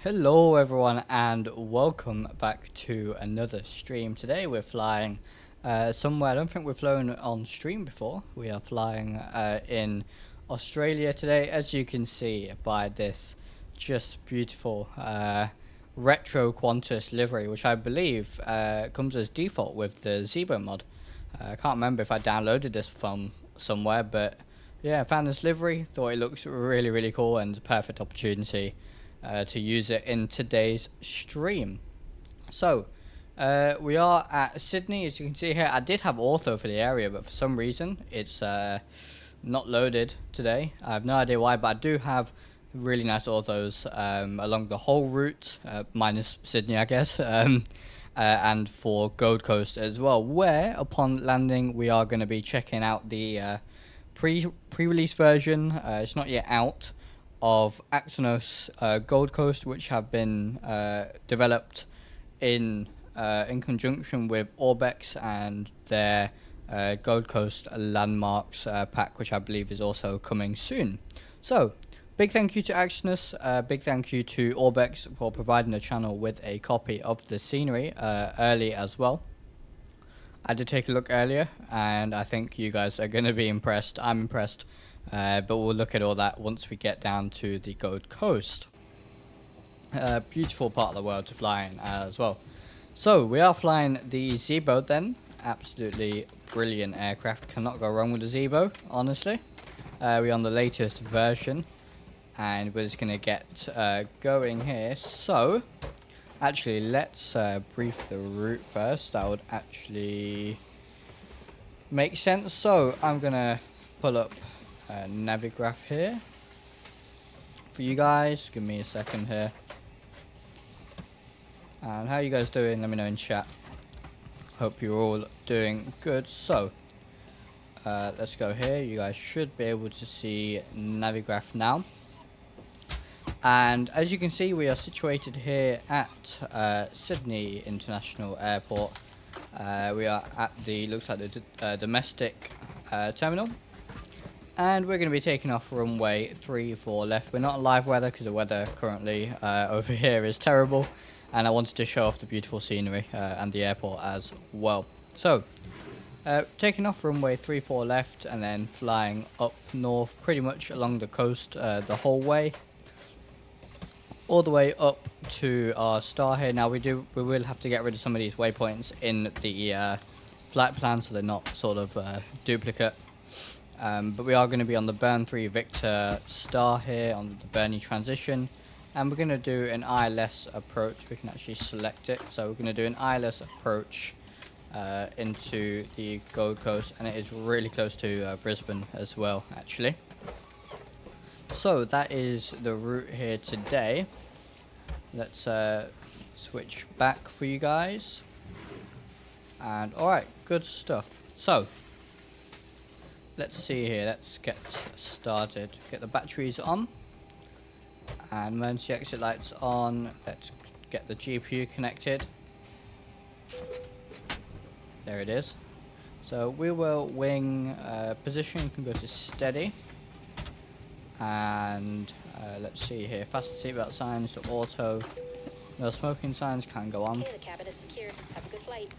Hello everyone and welcome back to another stream. Today we're flying somewhere I don't think we've flown on stream before. We are flying in Australia today, as you can see by this just beautiful retro Qantas livery, which I believe comes as default with the Zebo mod. I can't remember if I downloaded this from somewhere, but yeah, I found this livery, thought it looks really cool and a perfect opportunity to use it in today's stream. So we are at Sydney, as you can see here. I did have ortho for the area, but for some reason it's not loaded today. I have no idea why, but I do have really nice orthos along the whole route, minus Sydney I guess, and for Gold Coast as well, where upon landing we are going to be checking out the pre-release version. It's not yet out, of Axonos Gold Coast, which have been developed in conjunction with Orbx and their Gold Coast Landmarks pack, which I believe is also coming soon. So big thank you to Axonos, big thank you to Orbx for providing the channel with a copy of the scenery early as well. I did take a look earlier and I think you guys are going to be impressed. I'm impressed. But we'll look at all that once we get down to the Gold Coast. Beautiful part of the world to fly in as well. So we are flying the Zebo then. Absolutely brilliant aircraft. Cannot go wrong with the Zebo, honestly. We're on the latest version. And we're just going to get going here. So, actually let's brief the route first. That would actually make sense. So I'm going to pull up Navigraph here for you guys. Give me a second here. And how you guys doing? Let me know in chat. Hope you're all doing good. So let's go here. You guys should be able to see Navigraph now. And as you can see, we are situated here at Sydney International Airport. We are at the, looks like the domestic terminal. And we're going to be taking off runway 34 left. We're not in live weather because the weather currently over here is terrible. And I wanted to show off the beautiful scenery and the airport as well. So, Taking off runway 34 left and then flying up north pretty much along the coast the whole way. All the way up to our star here. Now we will have to get rid of some of these waypoints in the flight plan so they're not sort of duplicate. But we are going to be on the Burn 3 Victor star here on the Bernie transition. And we're going to do an ILS approach. We can actually select it. So we're going to do an ILS approach into the Gold Coast. And it is really close to Brisbane as well, actually. So that is the route here today. Let's switch back for you guys. And alright, good stuff. So let's see here, let's get started. Get the batteries on and emergency exit lights on. Let's get the GPU connected. There it is. So we will wing position, can go to steady. And let's see here, fasten seatbelt signs to auto. No smoking signs can go on. The cabin is secure. Have a good flight.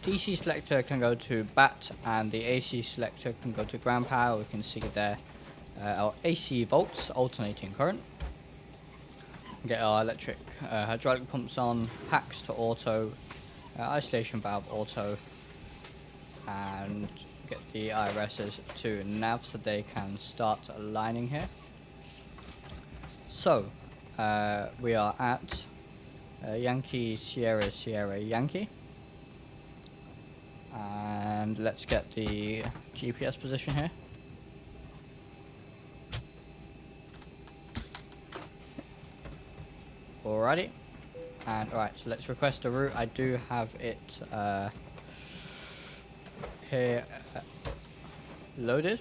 DC selector can go to BAT and the AC selector can go to ground power. We can see there our AC volts, alternating current. Get our electric hydraulic pumps on, packs to auto, isolation valve auto, and get the IRSs to nav so they can start aligning here. So we are at Yankee Sierra Sierra Yankee, and let's get the GPS position here. Alrighty, and alright, so let's request a route. I do have it here loaded,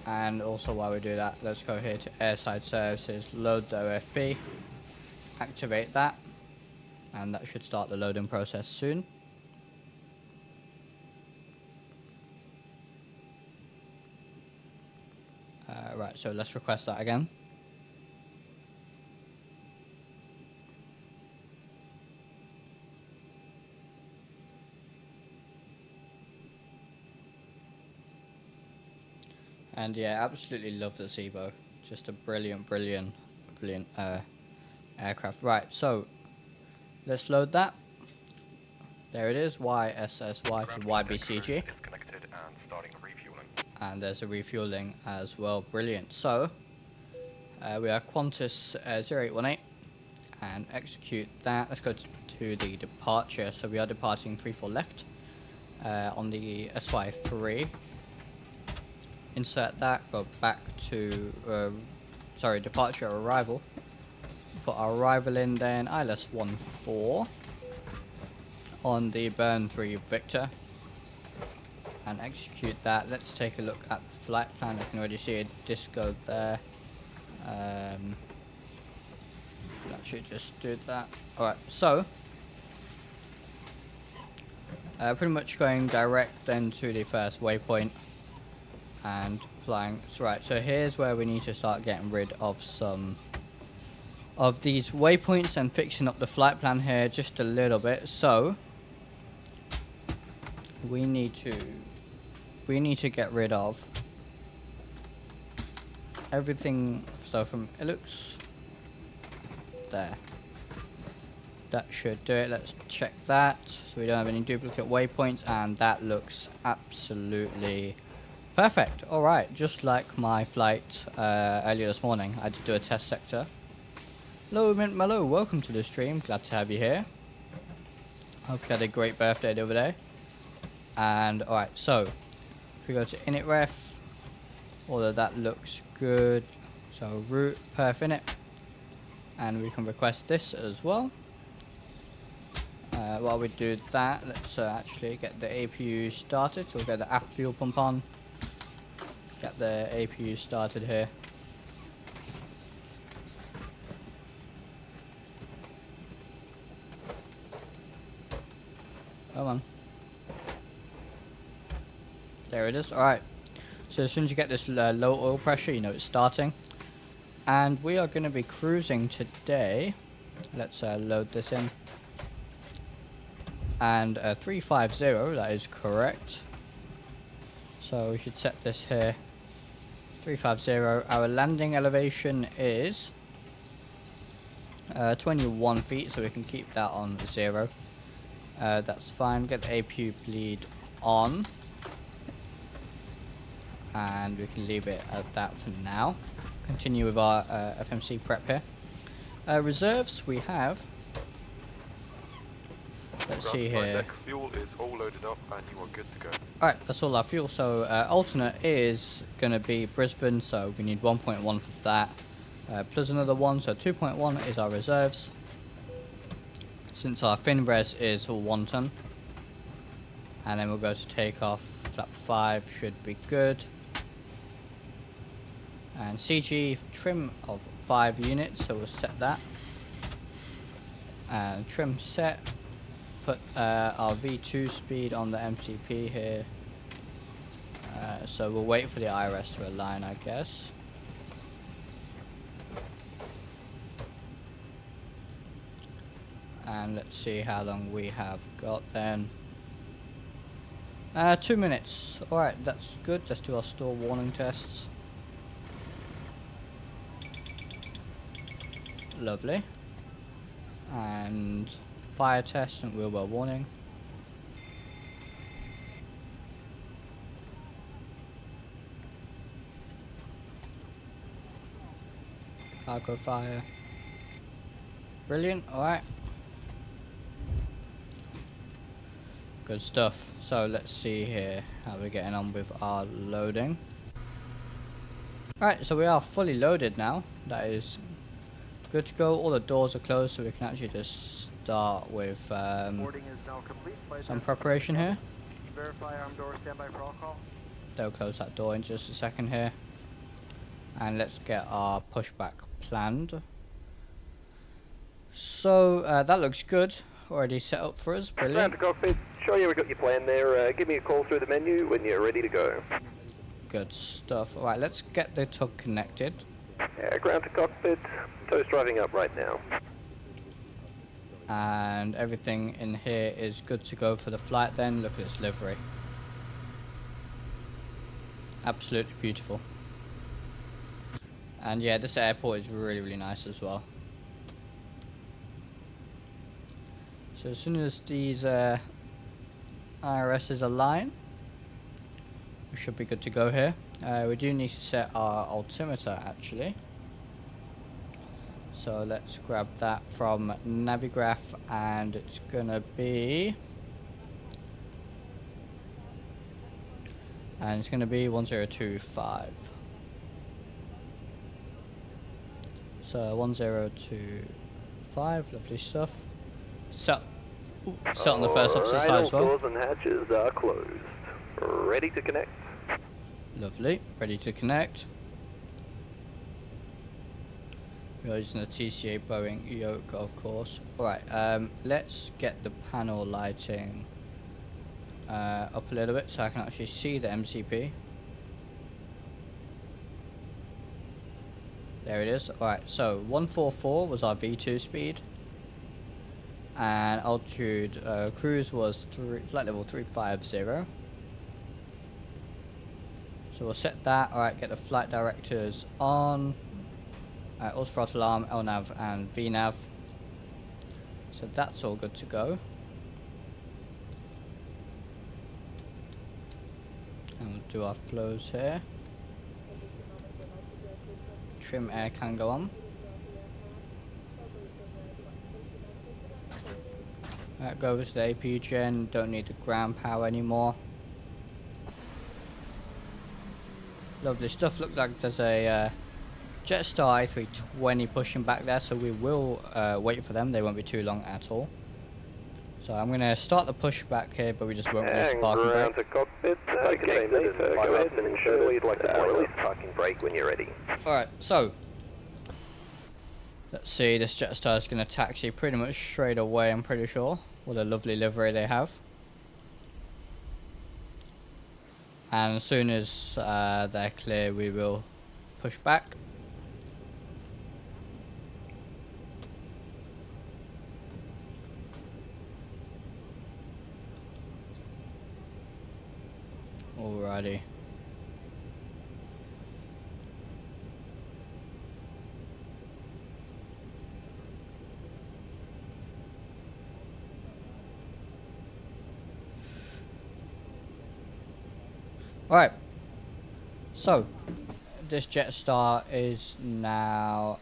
and also while we do that, let's go here to airside services, load the OFP, activate that, and that should start the loading process soon. Right, so let's request that again. And yeah, absolutely love the SIBO. Just a brilliant aircraft. Right, so let's load that. There it is, YSSY to YBCG. And there's a refueling as well. Brilliant. So we are Qantas 0818 and execute that. Let's go to the departure. So we are departing 34 left on the SY3. Insert that, go back to departure arrival. Put our arrival in, then ILS 14 on the Burn 3 Victor and execute that. Let's take a look at the flight plan. I can already see a disco there. That should just do that. Alright, so pretty much going direct then to the first waypoint and flying. Right, so here's where we need to start getting rid of some of these waypoints and fixing up the flight plan here just a little bit. So we need to get rid of everything. So from Ilux there, that should do it. Let's check that so we don't have any duplicate waypoints, and that looks absolutely perfect. Alright, just like my flight earlier this morning, I did do a test sector. Hello Mint Mellow, welcome to the stream, glad to have you here. Hope you had a great birthday the other day. And alright, so if we go to init ref, all of that looks good. So route perf init, and we can request this as well. While we do that, let's actually get the APU started. So we'll get the aft fuel pump on, get the APU started here. Come on. There it is. Alright. So as soon as you get this low oil pressure, you know it's starting. And we are going to be cruising today. Let's load this in. and 350, that is correct. So we should set this here. 350. Our landing elevation is 21 feet, so we can keep that on 0. That's fine. Get the APU bleed on. And we can leave it at that for now. Continue with our FMC prep here. Reserves we have. Let's see here. Fuel is all loaded up and you are good to go. Alright, that's all our fuel. So alternate is going to be Brisbane, so we need 1.1 for that. Plus another 1, so 2.1 is our reserves. Since our fin res is 1 ton. And then we'll go to takeoff. Flap 5 should be good. And CG trim of 5 units, so we'll set that. And trim set. Put our V2 speed on the MCP here. So we'll wait for the IRS to align, I guess. And let's see how long we have got then. 2 minutes. Alright, that's good. Let's do our stall warning tests. Lovely. And fire test and wheelbar warning. Cargo fire. Brilliant. Alright. Good stuff. So let's see here how we're getting on with our loading. Alright, so we are fully loaded now. That is good to go. All the doors are closed, so we can actually just start with some preparation here. Verify arm door, standby for all call. They'll close that door in just a second here. And let's get our pushback planned. So that looks good. Already set up for us. Brilliant. Ground to cockpit. Show you we got your plan there. Give me a call through the menu when you're ready to go. Good stuff. Alright, let's get the tug connected. Ground to cockpit. Toast driving up right now. And everything in here is good to go for the flight then. Look at its livery. Absolutely beautiful. And yeah, this airport is really, really nice as well. So as soon as these IRSs align, we should be good to go here. We do need to set our altimeter actually. So let's grab that from Navigraph, and it's gonna be 1025. So 1025, lovely stuff. Set on the first officer side as well. Doors and hatches are closed. Ready to connect. Lovely, ready to connect. We're using a TCA Boeing yoke, of course. Alright, let's get the panel lighting up a little bit so I can actually see the MCP. There it is. Alright, so 144 was our V2 speed. And altitude cruise was flight level 350. So we'll set that. Alright, get the flight directors on. Auto throttle arm, LNAV and VNAV. So that's all good to go. And we'll do our flows here. Trim air can go on. Go over to the APU gen, don't need the ground power anymore. Lovely stuff. Looks like there's a Jetstar A320 pushing back there, so we will wait for them. They won't be too long at all. So I'm going to start the push back here, but we just won't release the parking brake. To cockpit. Okay, mate, go ahead and ensure you'd like to release parking brake when you're ready. Alright, so let's see, this Jetstar is going to taxi pretty much straight away, I'm pretty sure. What a lovely livery they have. And as soon as they're clear, we will push back. Alrighty. Alright. So, this Jetstar is now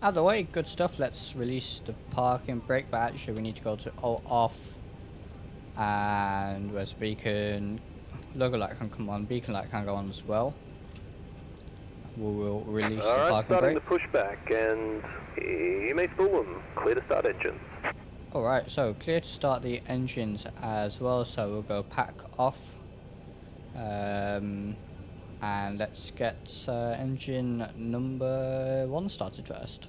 out of the way. Good stuff. Let's release the parking brake, but actually we need to go to off. And where's the beacon? Logo light can come on. Beacon light can go on as well. We'll release the parking starting brake. the pushback, and you may spool them. Clear to start engines. Alright, so clear to start the engines as well. So we'll go pack off. And let's get engine number 1 started first.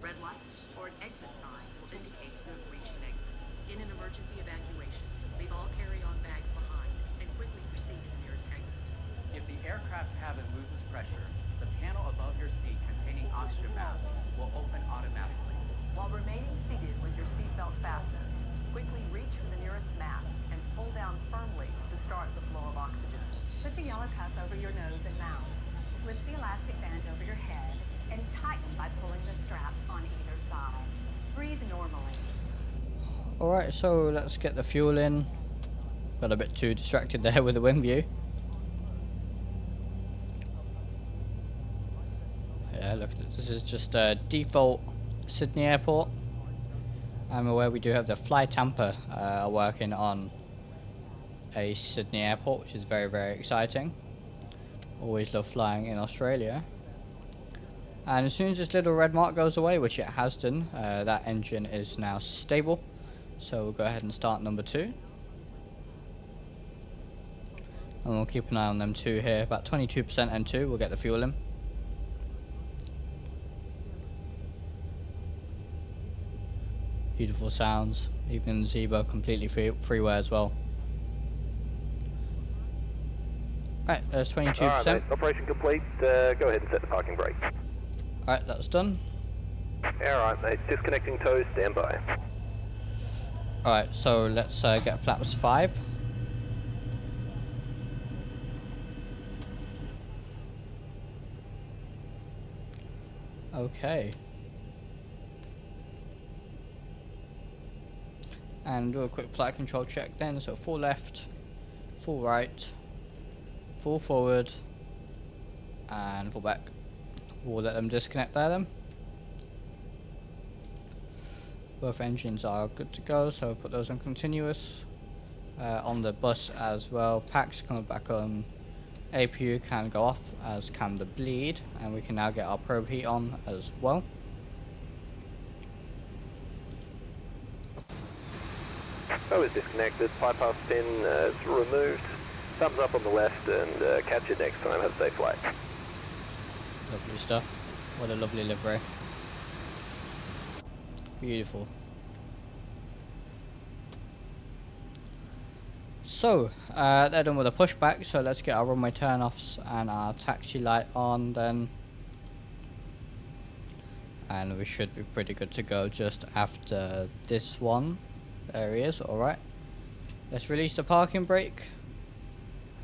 Red lights or an exit sign will indicate you have reached an exit. In an emergency evacuation, leave all carry-on bags behind and quickly proceed to the nearest exit. If the aircraft cabin loses pressure, the panel above your seat containing oxygen mask will open automatically. While remaining seated with your seatbelt fastened, quickly reach for the nearest mask and pull down firmly to start the flow of oxygen. Put the yellow cuff over your nose and mouth. Slip the elastic band over your head and tighten by pulling the straps on either side. Breathe normally. Alright, so let's get the fuel in. Got a bit too distracted there with the wind view. Yeah, look, this is just a default Sydney airport. I'm aware we do have the fly tamper working on a Sydney airport, which is very, very exciting. Always love flying in Australia. And as soon as this little red mark goes away, which it has done, that engine is now stable. So we'll go ahead and start number 2. And we'll keep an eye on them 2 here. About 22% M2, we'll get the fuel in. Beautiful sounds, even Zebra completely freeware as well. Right, there's 22%. Alright, mate, operation complete. Go ahead and set the parking brake. Alright, that's done. Alright, mate, disconnecting toes, stand by. Alright, so let's get flaps 5. Okay. And do a quick flight control check then. So full left, full right, full forward, and full back. We'll let them disconnect there then. Both engines are good to go, so put those on continuous. On the bus as well, packs coming back on. APU can go off, as can the bleed, and we can now get our probe heat on as well. Oh, is disconnected. Bypass pin is removed. Thumbs up on the left, and catch you next time. Have a safe flight. Lovely stuff. What a lovely livery. Beautiful. So, they're done with a pushback, so let's get our runway turn-offs and our taxi light on then. And we should be pretty good to go just after this one. There he is, alright. Let's release the parking brake.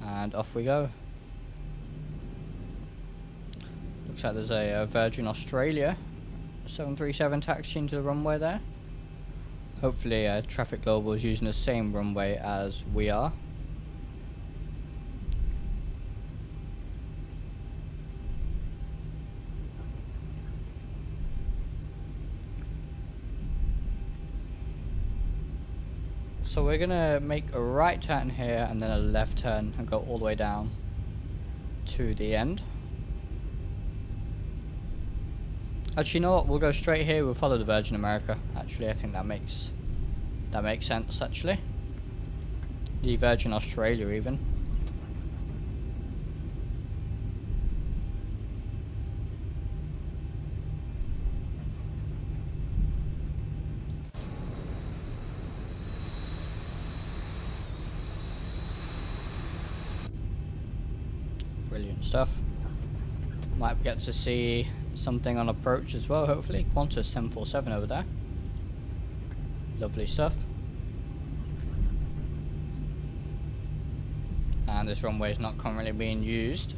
And off we go. Looks like there's a Virgin Australia 737 taxiing to the runway there. Hopefully Traffic Global is using the same runway as we are. So we're gonna make a right turn here and then a left turn and go all the way down to the end. Actually, you know what? We'll go straight here. We'll follow the Virgin America. Actually, I think that makes sense. Actually, the Virgin Australia even. Brilliant stuff. Might get to see something on approach as well, hopefully. Qantas 747 over there. Lovely stuff. and this runway is not currently being used.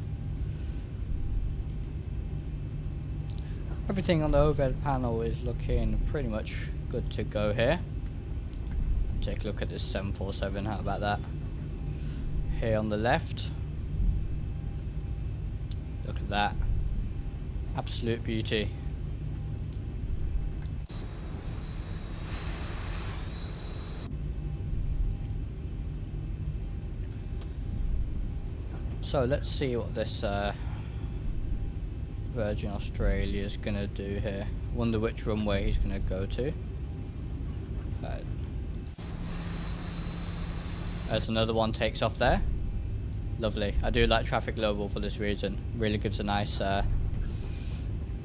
Everything on the overhead panel is looking pretty much good to go here. Take a look at this 747, how about that? Here on the left, look at that, absolute beauty. So let's see what this Virgin Australia is gonna do here. Wonder which runway he's gonna go to. There's another one takes off there. Lovely. I do like Traffic Global for this reason. Really gives a nice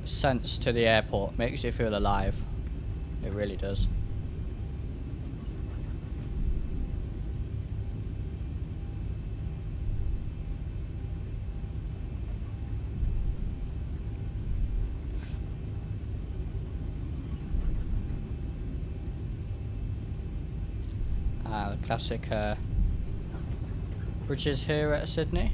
sense to the airport. Makes you feel alive. It really does. The classic bridges here at Sydney.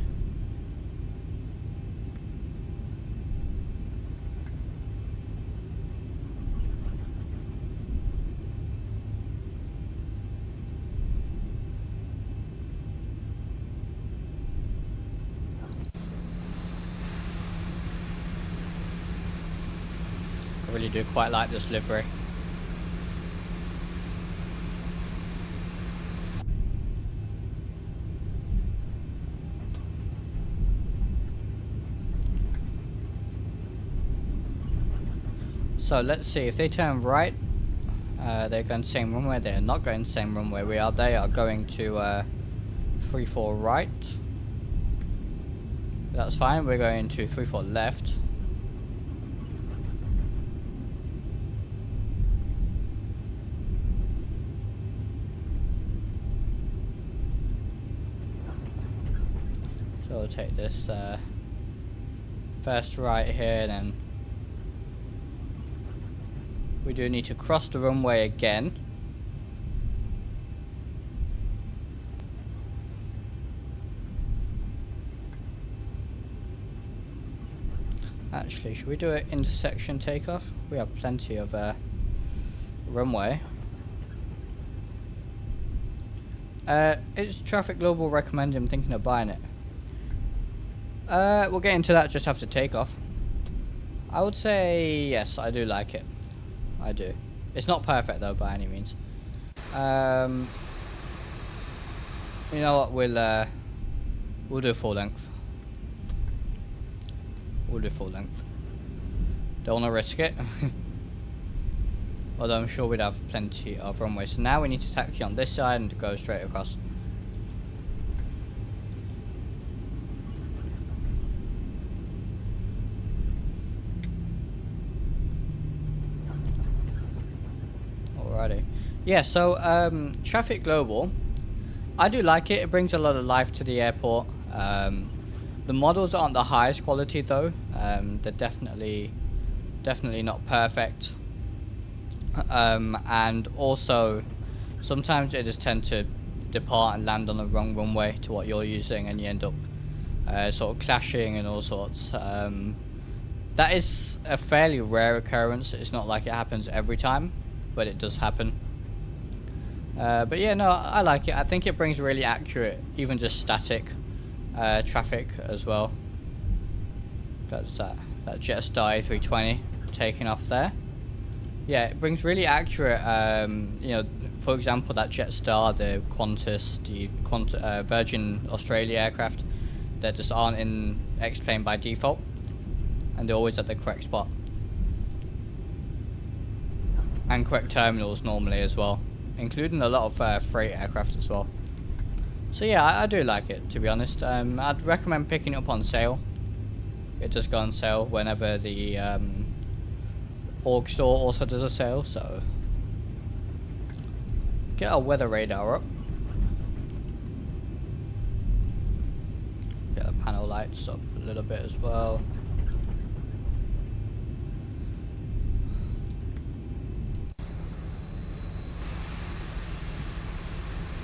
I really do quite like this livery. So let's see, if they turn right, they're going the same runway. They're not going the same runway we are. They are going to 34 right. That's fine, we're going to 34 left. So we'll take this first right here, then we do need to cross the runway again. Actually, should we do an intersection takeoff? We have plenty of runway. Is Traffic Global recommending I'm thinking of buying it? We'll get into that just after takeoff. I would say yes, I do like it. I do. It's not perfect though by any means. You know what? We'll do full length. We'll do full length. Don't want to risk it. Although I'm sure we'd have plenty of runway. So now we need to taxi on this side and go straight across. Alrighty. Yeah, so Traffic Global, I do like it. It brings a lot of life to the airport. The models aren't the highest quality though. They're definitely not perfect. And also sometimes they just tend to depart and land on the wrong runway to what you're using, and you end up sort of clashing and all sorts. That is a fairly rare occurrence. It's not like it happens every time, but it does happen. But yeah, no, I like it. I think it brings really accurate, even just static traffic as well. That's that Jetstar A320 taking off there. Yeah, it brings really accurate, you know, for example, that Jetstar, the Qantas, the Virgin Australia aircraft that just aren't in Xplane by default, and they're always at the correct spot. And correct terminals normally as well, including a lot of freight aircraft as well. So yeah, I do like it, to be honest. I'd recommend picking it up on sale. It does go on sale whenever the Org store also does a sale, so get our weather radar up. Get the panel lights up a little bit as well.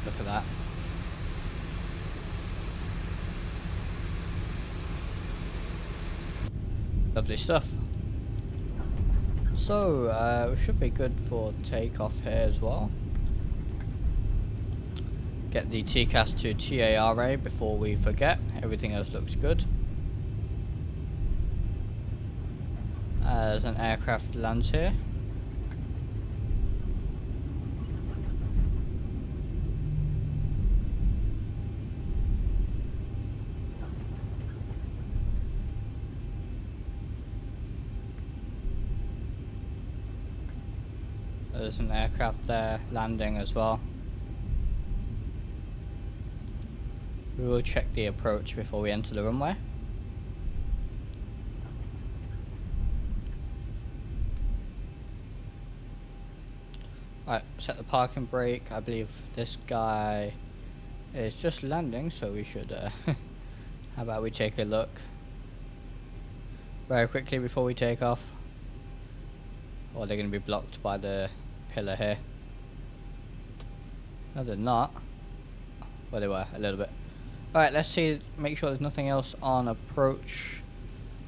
Look at that. Lovely stuff. So, we should be good for takeoff here as well. Get the TCAS to TARA before we forget. Everything else looks good. There's an aircraft lands here. There's an aircraft there landing as well. We will check the approach before we enter the runway. Alright, set the parking brake. I believe this guy is just landing, so we should how about we take a look very quickly before we take off. Or they're going to be blocked by the pillar here. No, they're not. Well, they were a little bit. Alright, let's see, make sure there's nothing else on approach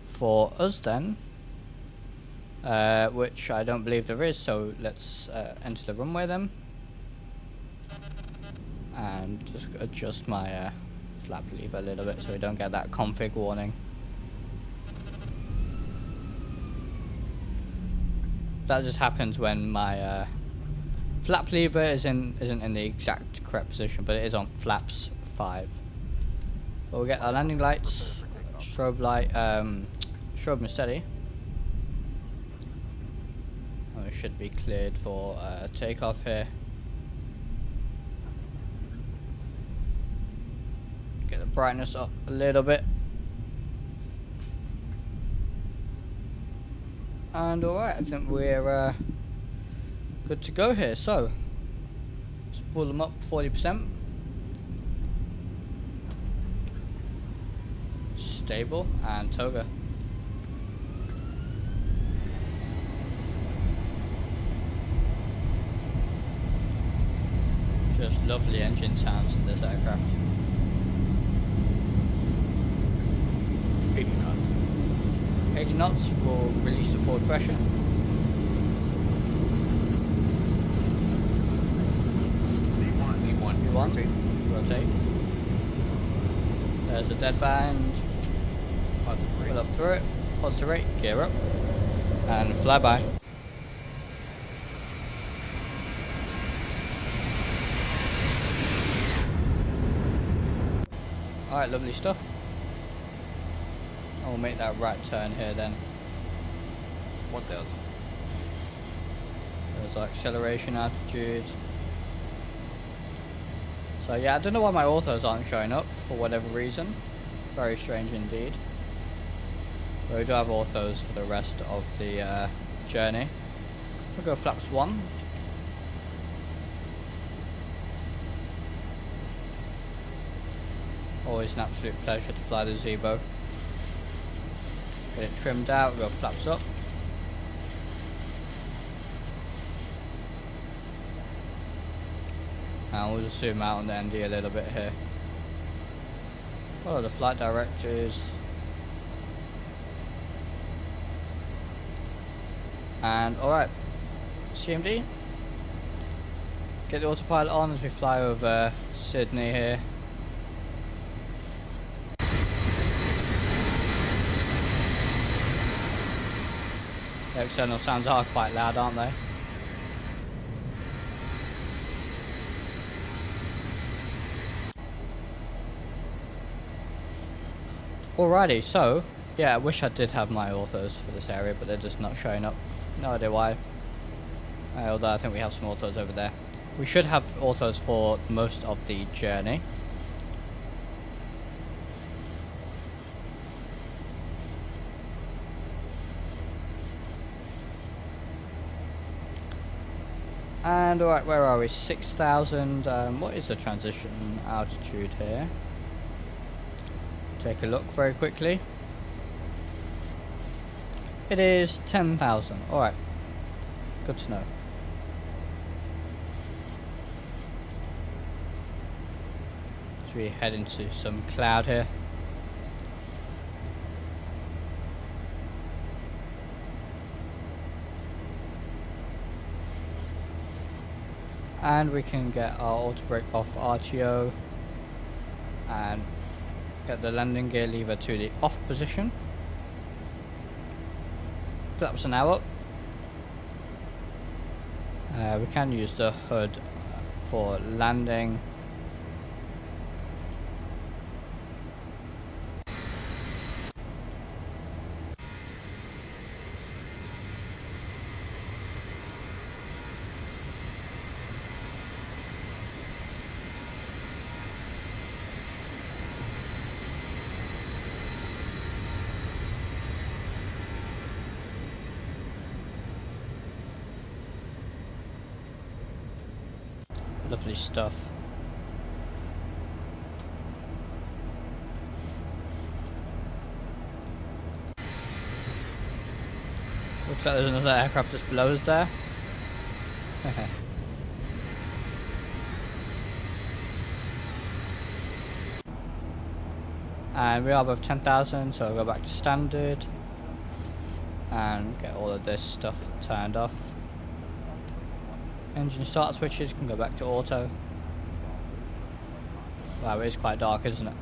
for us then. Which I don't believe there is, so let's enter the runway then. And just adjust my flap lever a little bit so we don't get that config warning. That just happens when my flap lever isn't in the exact correct position, but it is on flaps 5. But we'll get our landing lights, strobe light, strobe and steady. And we should be cleared for takeoff here. Get the brightness up a little bit. And alright, I think we're good to go here. So, let's pull them up 40%. Stable and toga. Just lovely engine sounds in this aircraft. 80 knots. 80 knots will release the forward pressure. V1. Rotate. Rotate. There's a dead band. Positive rate. Pull up through it. Positive rate. Gear up. And fly by. Alright, lovely stuff. I'll make that right turn here then. 1000. There's our acceleration altitude. So yeah, I don't know why my orthos aren't showing up for whatever reason. Very strange indeed. But we do have orthos for the rest of the journey. We'll go flaps 1. Always an absolute pleasure to fly the Zebo. Get it trimmed out, we'll go flaps up. And we'll just zoom out on the ND a little bit here. Follow the flight directors. And alright, CMD. Get the autopilot on as we fly over Sydney here. The external sounds are quite loud, aren't they? Alrighty, so yeah, I wish I did have my orthos for this area, but they're just not showing up. No idea why. Although I think we have some orthos over there. We should have orthos for most of the journey. And alright, where are we? 6,000. What is the transition altitude here? Take a look very quickly. It is 10,000. Alright. Good to know. So we head into some cloud here. And we can get our auto brake off RTO and get the landing gear lever to the off position. Flaps are now up. We can use the hood for landing. Lovely stuff. Looks like there's another aircraft just below us there. And we are above 10,000, so I'll go back to standard and get all of this stuff turned off. Engine start switches can go back to auto. Wow, it is quite dark, isn't it?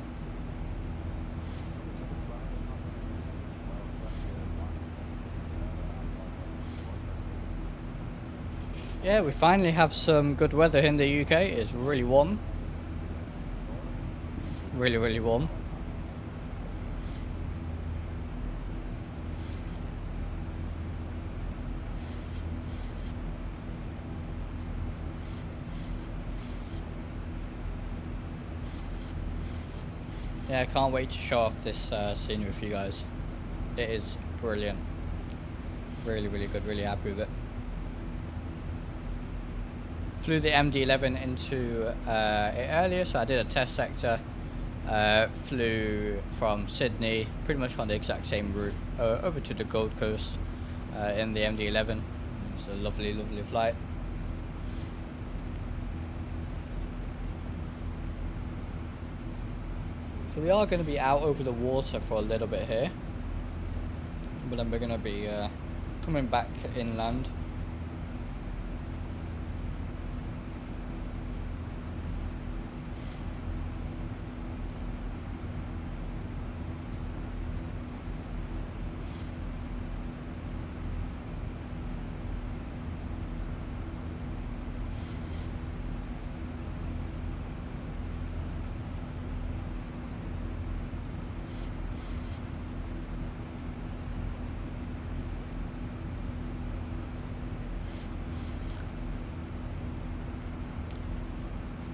Yeah, we finally have some good weather in the UK. It's really warm. Really, really warm. Yeah, I can't wait to show off this scenery for you guys. It is brilliant. Really, really good. Really happy with it. Flew the MD-11 into it earlier, so I did a test sector. Flew from Sydney, pretty much on the exact same route, over to the Gold Coast in the MD-11. It's a lovely, lovely flight. So we are going to be out over the water for a little bit here, but then we're going to be coming back inland.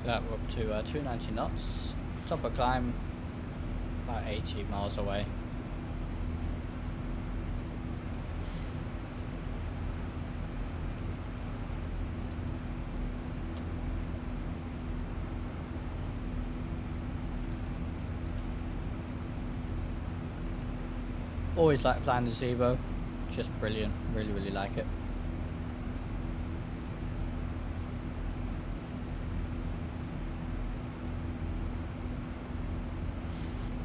That we're up to 290 knots. Top of climb, about 80 miles away. Always like flying the Zevo, just brilliant, really, really like it.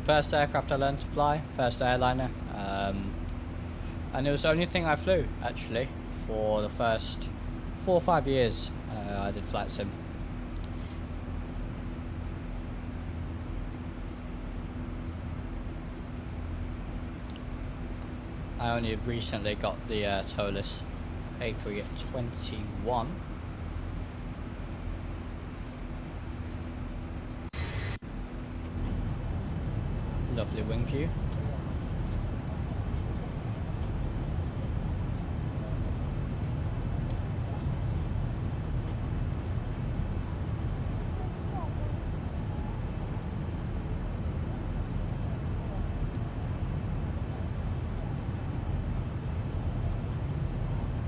First aircraft I learned to fly, first airliner, and it was the only thing I flew actually for the first 4 or 5 years. I did flight sim. I only recently got the Tolis A321. Lovely wing view.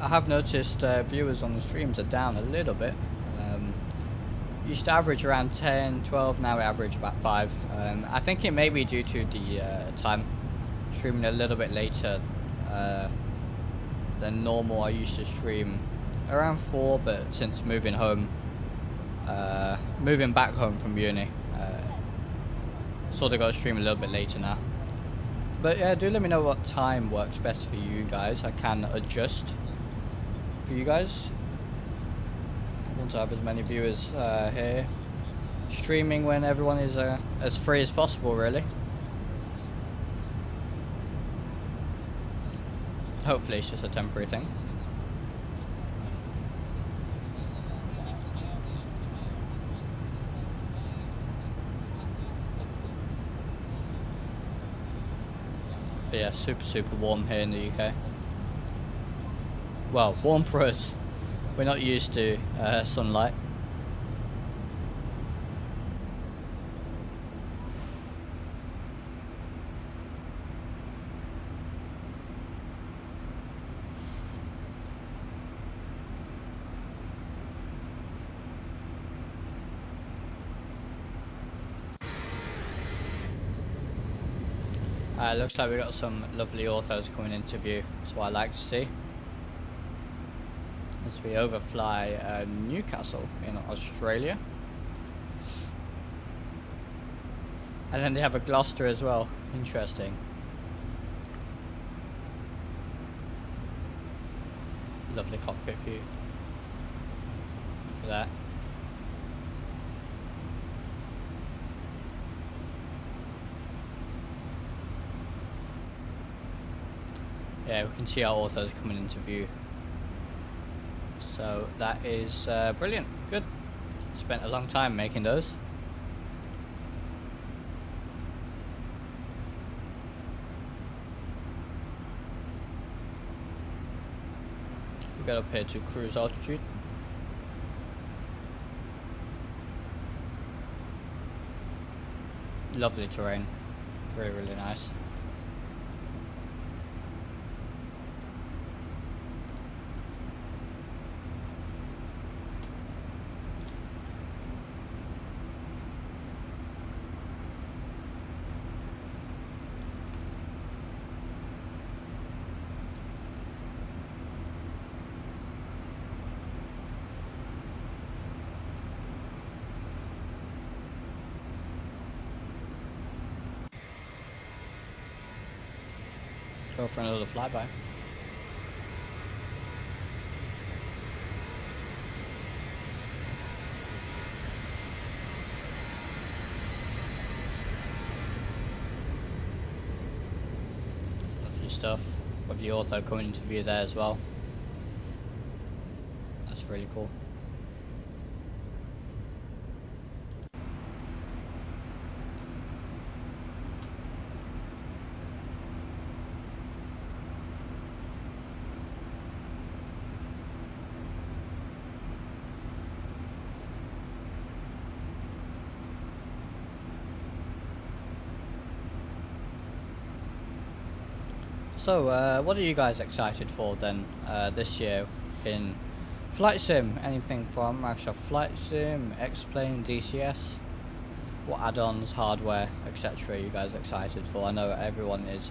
I have noticed viewers on the streams are down a little bit. Used to average around 10, 12, now we average about 5. I think it may be due to the time, streaming a little bit later than normal. I used to stream around 4, but since moving home, moving back home from uni, sort of got to stream a little bit later now. But yeah, do let me know what time works best for you guys. I can adjust for you guys. Want to have as many viewers here. Streaming when everyone is as free as possible, really. Hopefully it's just a temporary thing. But yeah, super warm here in the UK. Well, warm for us. We're not used to sunlight. Looks like we got some lovely orthos coming into view. That's what I like to see. As we overfly Newcastle in Australia. And then they have a Gloucester as well. Interesting. Lovely cockpit view. Look at that. Yeah, we can see our orthos coming into view. So that is brilliant. Good. Spent a long time making those. We got up here to cruise altitude. Lovely terrain. Really nice. Go for another flyby. Lovely stuff. With the ortho coming into view there as well. That's really cool. So, what are you guys excited for then this year in Flight Sim? Anything from Microsoft Flight Sim, Xplane, DCS? What add-ons, hardware, etc. are you guys excited for? I know everyone is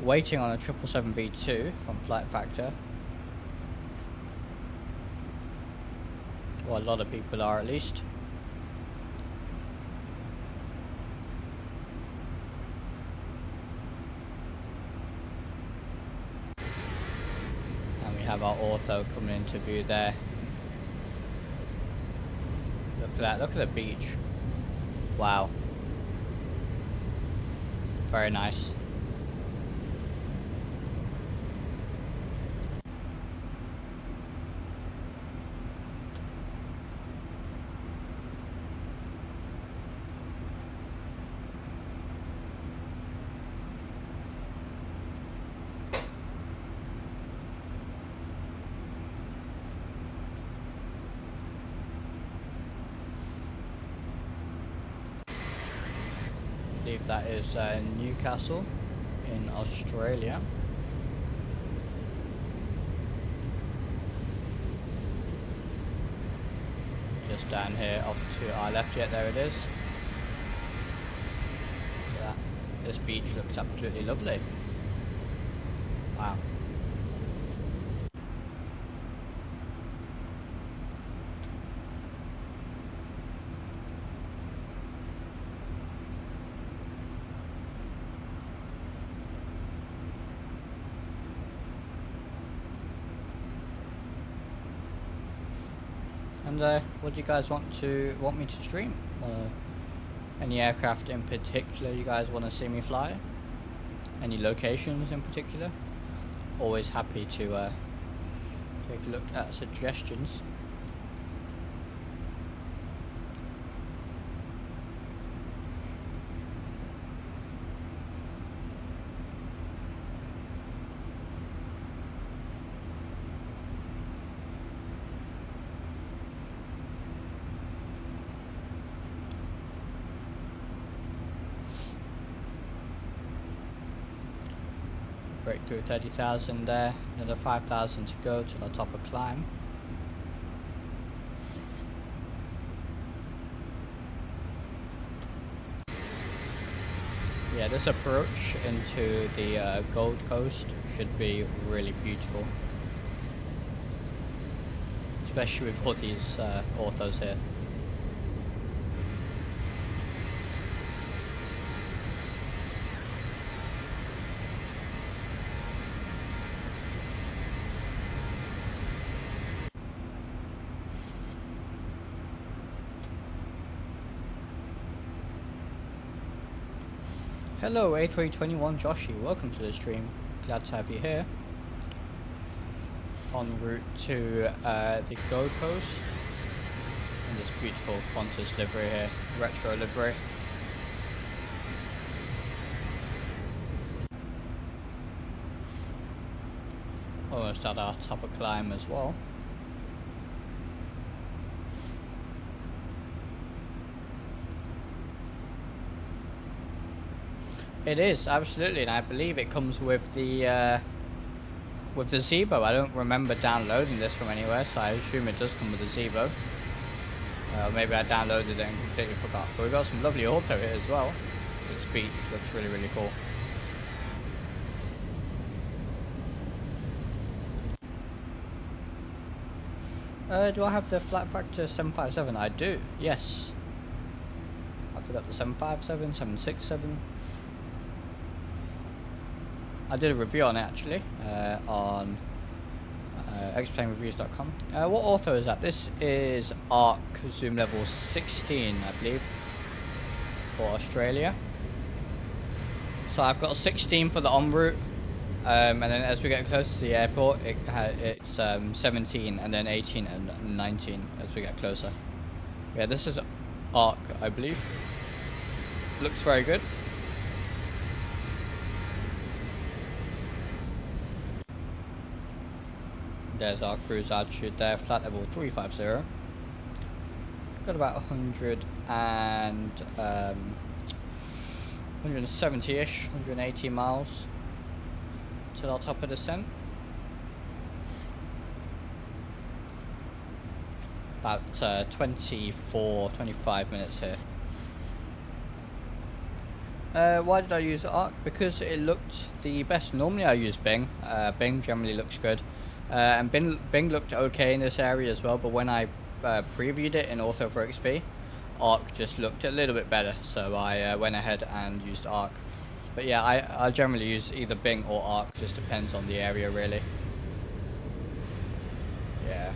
waiting on a 777V2 from Flight Factor. Well, a lot of people are at least. Have our ortho coming into view there. Look at that, look at the beach. Wow. Very nice. I believe that is Newcastle in Australia. Just down here off to our left, yet there it is. Yeah, this beach looks absolutely lovely. Wow. and what do you guys want me to stream? Any aircraft in particular you guys want to see me fly? Any locations in particular? Always happy to take a look at suggestions. Break through 30,000 there, another 5,000 to go to the top of climb. Yeah, this approach into the Gold Coast should be really beautiful, especially with all these orthos here. Hello A321 Joshy, welcome to the stream. Glad to have you here. En route to the Gold Coast in this beautiful Qantas livery here, retro livery. Almost at our top of climb as well. It is, absolutely, and I believe it comes with the Zebo. I don't remember downloading this from anywhere, so I assume it does come with the Zebo. Maybe I downloaded it and completely forgot. But we've got some lovely ortho here as well. This beach looks really, really cool. Do I have the flat factor 757? I do, yes. I forgot the 757, 767. I did a review on it actually, on XplaneReviews.com. What ortho is that? This is ARC zoom level 16, I believe, for Australia. So I've got a 16 for the en route, and then as we get close to the airport, it's 17, and then 18 and 19 as we get closer. Yeah, this is ARC, I believe. Looks very good. There's our cruise altitude there, flat level 350. Got about 170-ish, 180 miles to our top of descent. About 25 minutes here. Why did I use ARC? Because it looked the best. Normally I use Bing. Bing generally looks good. And Bing looked okay in this area as well, but when I previewed it in Ortho for XP, ARC just looked a little bit better, so I went ahead and used ARC. But yeah, I generally use either Bing or ARC, just depends on the area really. Yeah.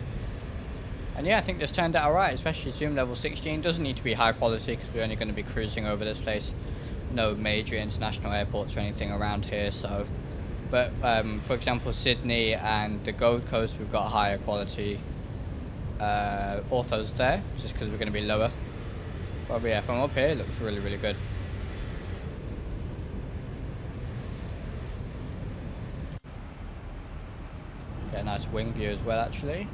And yeah, I think this turned out alright, especially zoom level 16. Doesn't need to be high quality because we're only going to be cruising over this place. No major international airports or anything around here, so... But for example, Sydney and the Gold Coast, we've got higher quality orthos there, just because we're going to be lower. But yeah, from up here, it looks really, really good. Get a nice wing view as well, actually.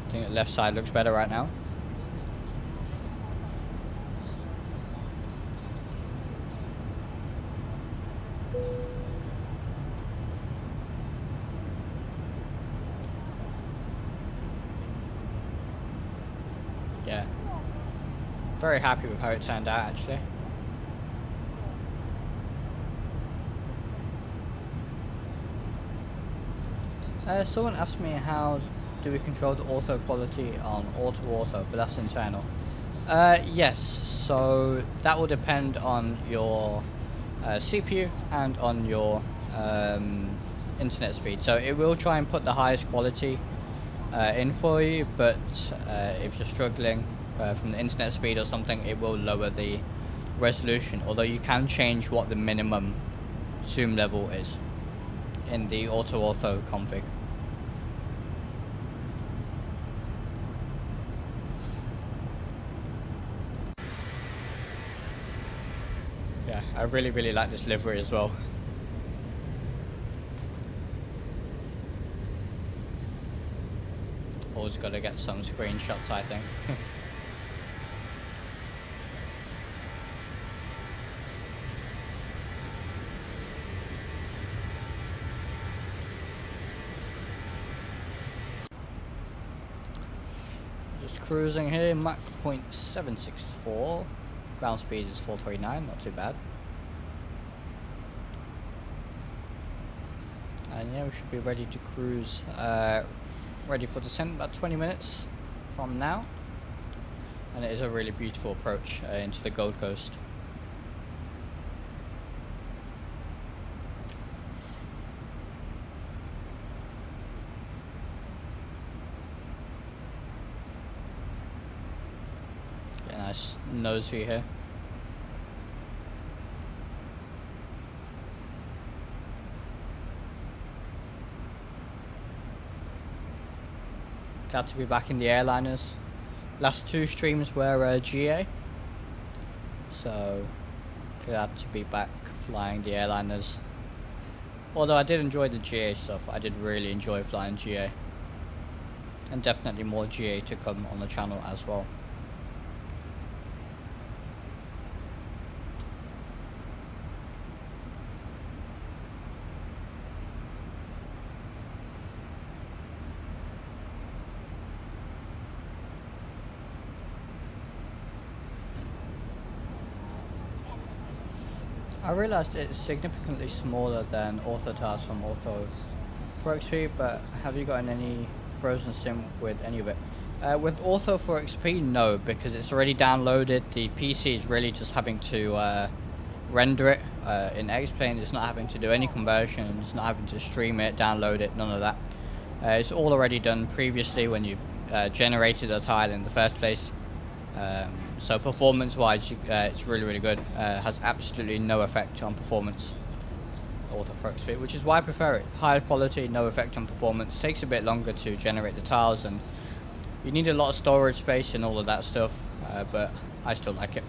I think the left side looks better right now. Yeah, very happy with how it turned out actually. Someone asked me how do we control the ortho quality on auto, but that's internal. Yes, so that will depend on your CPU and on your internet speed. So it will try and put the highest quality in for you, but if you're struggling from the internet speed or something, it will lower the resolution, although you can change what the minimum zoom level is in the auto config. Yeah, I really like this livery as well. Always got to get some screenshots, I think. Just cruising here, Mach 0.764. Ground speed is 439, not too bad. And yeah, we should be ready to cruise, ready for descent about 20 minutes from now. And it is a really beautiful approach into the Gold Coast. Get a nice nose view here. Glad to be back in the airliners. Last two streams were GA, so glad to be back flying the airliners. Although I did enjoy the GA stuff, I did really enjoy flying GA, and definitely more GA to come on the channel as well. I realised it's significantly smaller than AutoTAS from Auto for XP, but have you gotten any frozen sim with any of it? With Auto for XP, no, because it's already downloaded. The PC is really just having to render it. In Xplane, it's not having to do any conversions, not having to stream it, download it, none of that. It's all already done previously when you generated a tile in the first place. So performance-wise, it's really good. Has absolutely no effect on performance. Auto for XP, which is why I prefer it. Higher quality, no effect on performance. Takes a bit longer to generate the tiles, and you need a lot of storage space and all of that stuff. But I still like it,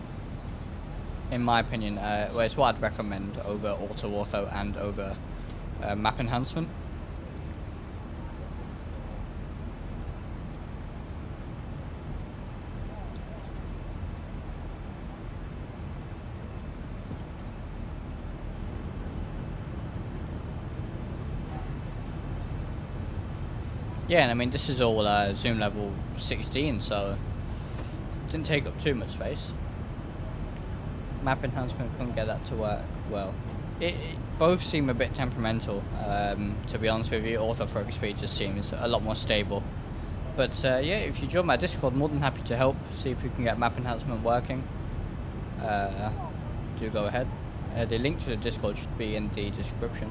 in my opinion. Well, it's what I'd recommend over Auto and over map enhancement. Yeah, and I mean, this is all zoom level 16, so it didn't take up too much space. Map enhancement couldn't get that to work well. It both seem a bit temperamental, to be honest with you. Auto for XP just seems a lot more stable. But yeah, if you join my Discord, more than happy to help, see if we can get map enhancement working. Do go ahead. The link to the Discord should be in the description.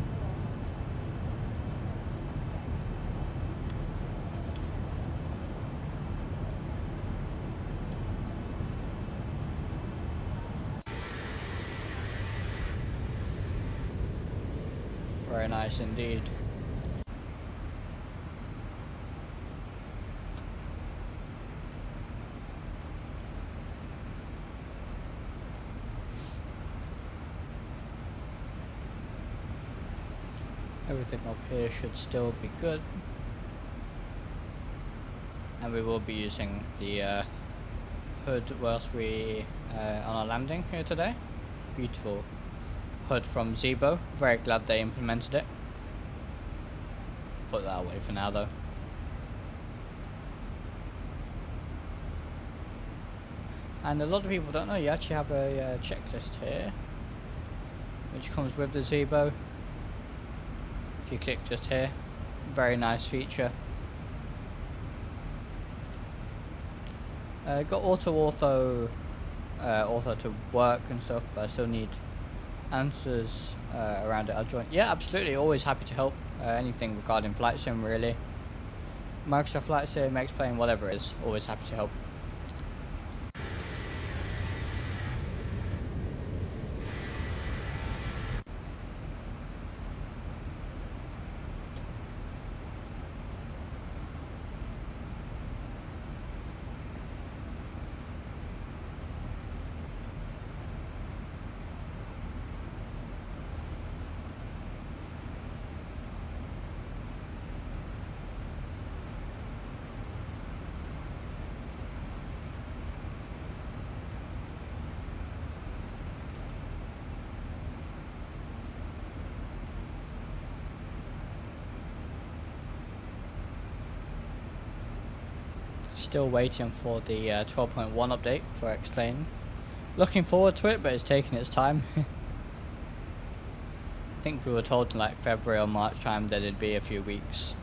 Very nice indeed. Everything up here should still be good. And we will be using the hood whilst we on our landing here today. Beautiful hood from Zebo. Very glad they implemented it. Put that away for now though. And a lot of people don't know you actually have a checklist here, which comes with the Zebo. If you click just here, very nice feature. Got auto to work and stuff, but I still need answers around it. I'll join. Yeah, absolutely. Always happy to help. Anything regarding flight sim, really. Microsoft Flight Sim, Xplane, whatever it is, always happy to help. Still waiting for the 12.1 update for Xplane. Looking forward to it, but it's taking its time. I think we were told in like February or March time that it'd be a few weeks.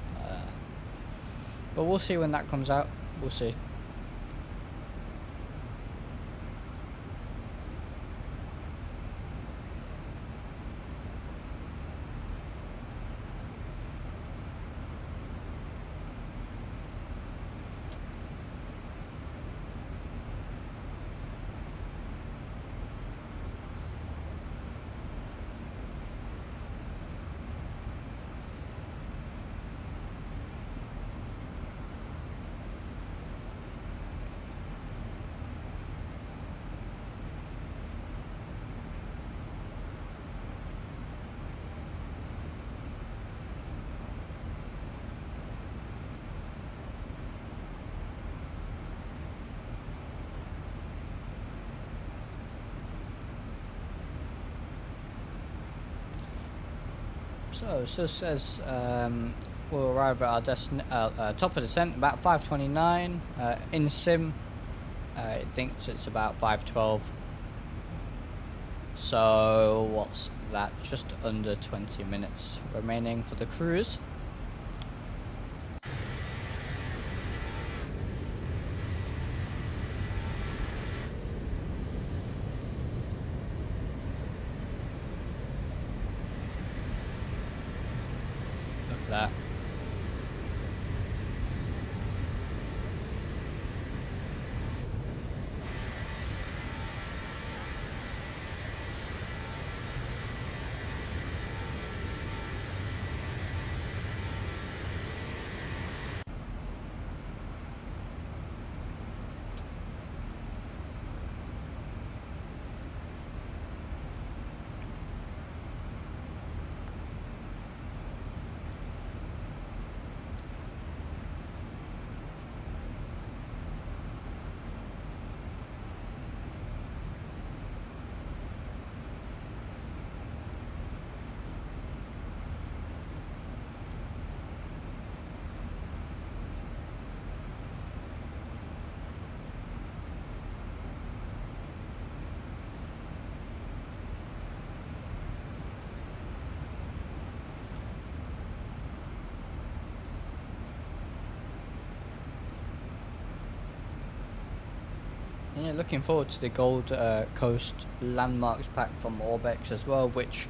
But we'll see when that comes out. We'll see. So it just says we'll arrive at our top of descent about 5:29. In sim, it thinks it's about 5:12. So what's that? Just under 20 minutes remaining for the cruise. That. Yeah, looking forward to the Gold Coast landmarks pack from Orbx as well, which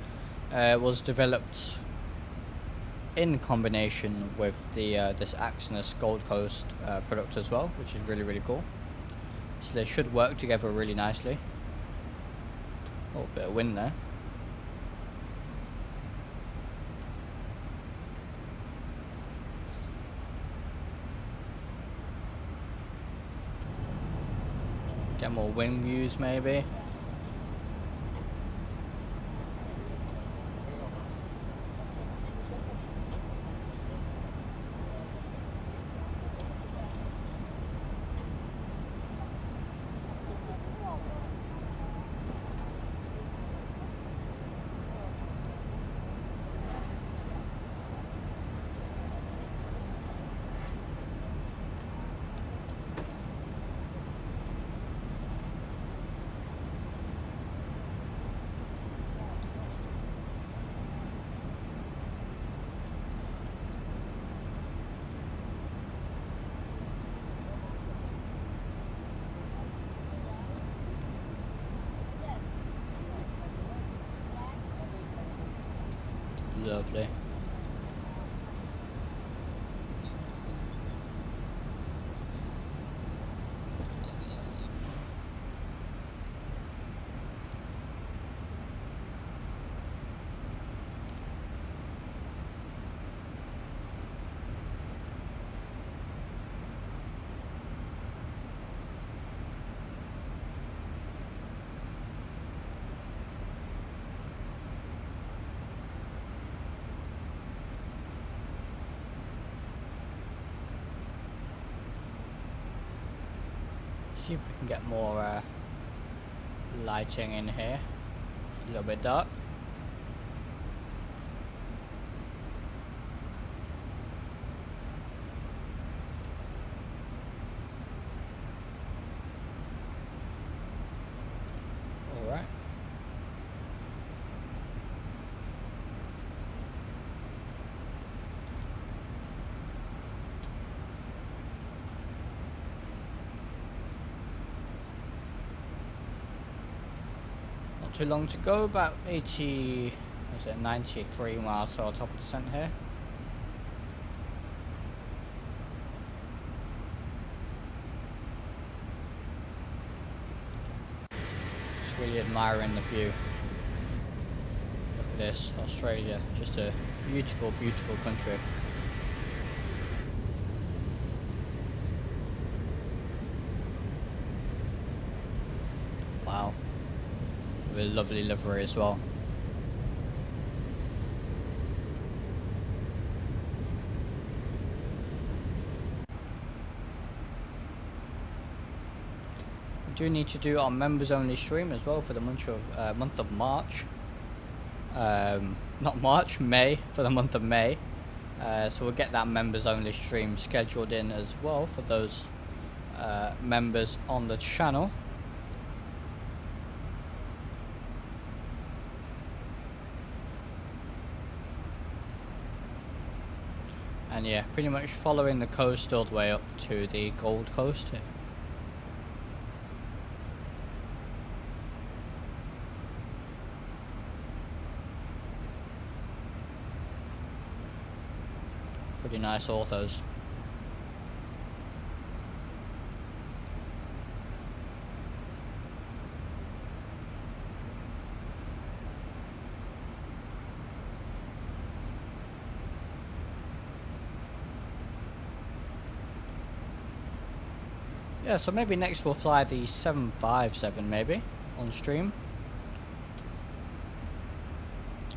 was developed in combination with the this Axonos Gold Coast product as well, which is really cool. So they should work together really nicely. Oh, bit of wind there. Get more wing views maybe. Lovely. See if we can get more lighting in here. A little bit dark. Alright. Not too long to go, about 80, is it 93 miles to our top of descent here. Just really admiring the view. Look at this, Australia, just a beautiful, beautiful country. Wow. With a lovely livery as well. We do need to do our members only stream as well for the month of March. Not March, May, for the month of May. So we'll get that members only stream scheduled in as well for those members on the channel. And yeah, pretty much following the coast all the way up to the Gold Coast here. Pretty nice orthos. Yeah, so maybe next we'll fly the 757 maybe on stream.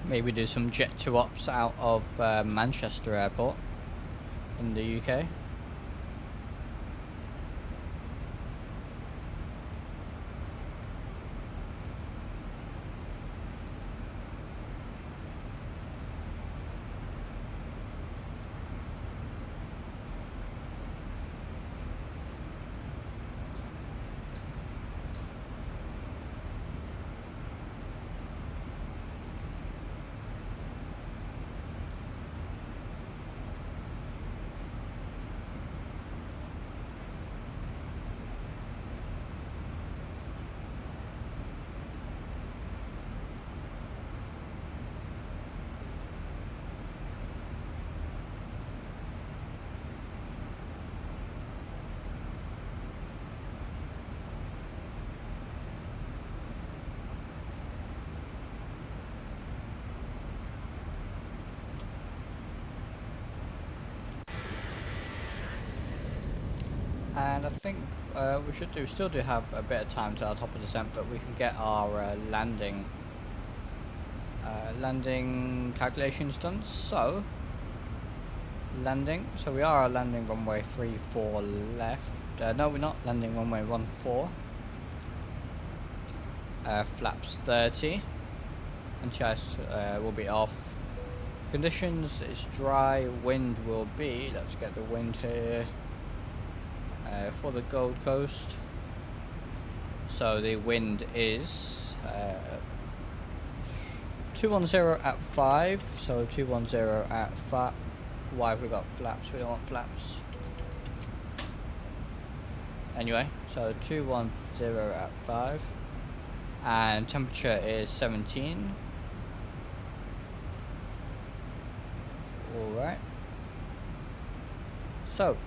Maybe do some Jet 2 ops out of Manchester Airport in the UK. And I think we still do have a bit of time to our top of descent, but we can get our landing calculations done. So landing, so we are landing runway 34 left. No, we're not landing runway 14. Flaps 30. Anti-ice will be off. Conditions is dry. Wind will be, let's get the wind here. For the Gold Coast, so the wind is 210 at 5, so 210 at 5. Why have we got flaps? We don't want flaps. Anyway, so 210 at 5, and temperature is 17. Alright. So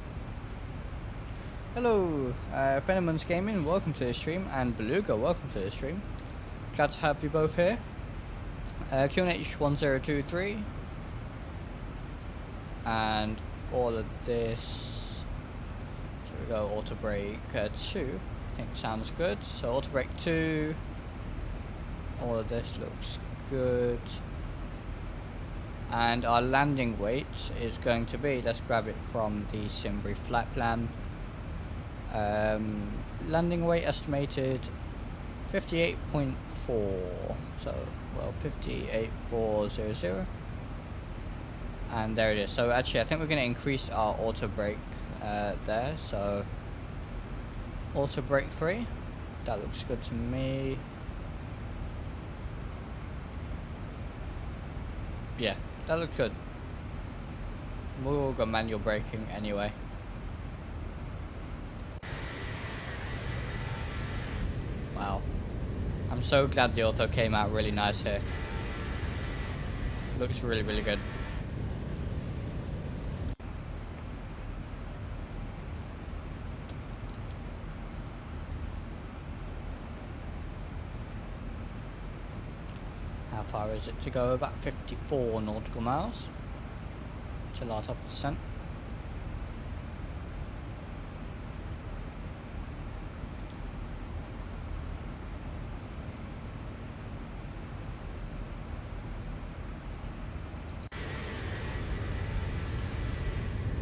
hello, Fenneman's Gaming, welcome to the stream, and Beluga, welcome to the stream. Glad to have you both here. QNH1023, and all of this. So we go auto brake 2, I think sounds good. So auto brake 2, all of this looks good. And our landing weight is going to be, let's grab it from the Simbri flight plan. Landing weight estimated 58.4. So, well, 58,400. And there it is. So actually, I think we're going to increase our auto brake there. So, auto brake 3. That looks good to me. Yeah, that looks good. We'll go manual braking anyway. Wow. I'm so glad the auto came out really nice here. Looks really, really good. How far is it to go? About 54 nautical miles till our top descent.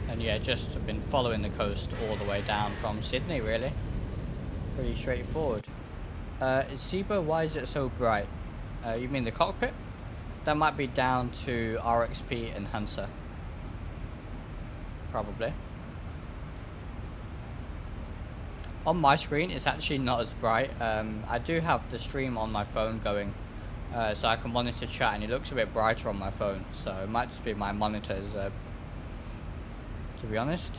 And yeah, just been following the coast all the way down from Sydney, really. Pretty straightforward. Zebra, why is it so bright? You mean the cockpit? That might be down to RXP enhancer. Probably. On my screen, it's actually not as bright. I do have the stream on my phone going, so I can monitor chat, and it looks a bit brighter on my phone. So it might just be my monitors, to be honest.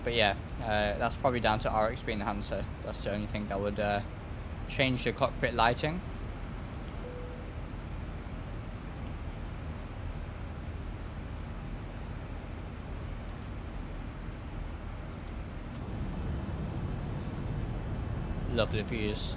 But yeah, that's probably down to RXP enhancer. That's the only thing that would change the cockpit lighting. Lovely views.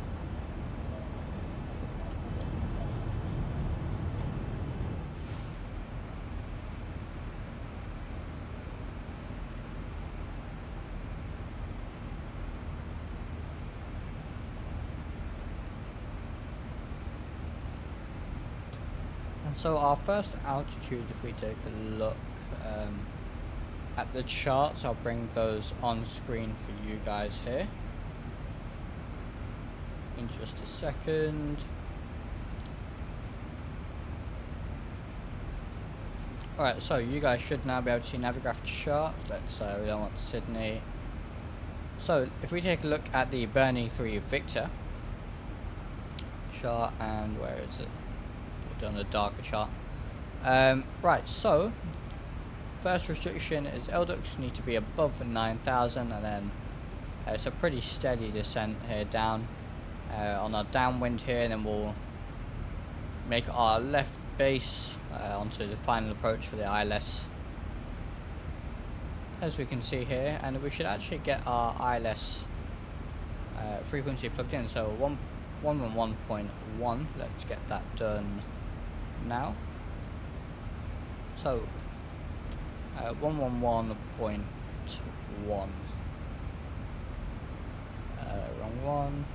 So our first altitude, if we take a look at the charts, I'll bring those on screen for you guys here in just a second. Alright, so you guys should now be able to see Navigraph chart. Let's we don't want Sydney. So if we take a look at the Bernie 3 Victor chart, and where is it? Done a darker chart. Right, so first restriction is LDUX need to be above 9,000, and then it's a pretty steady descent here down on our downwind here, and then we'll make our left base onto the final approach for the ILS, as we can see here, and we should actually get our ILS frequency plugged in. So 111.1. Let's get that done now. So 111.1. Wrong one.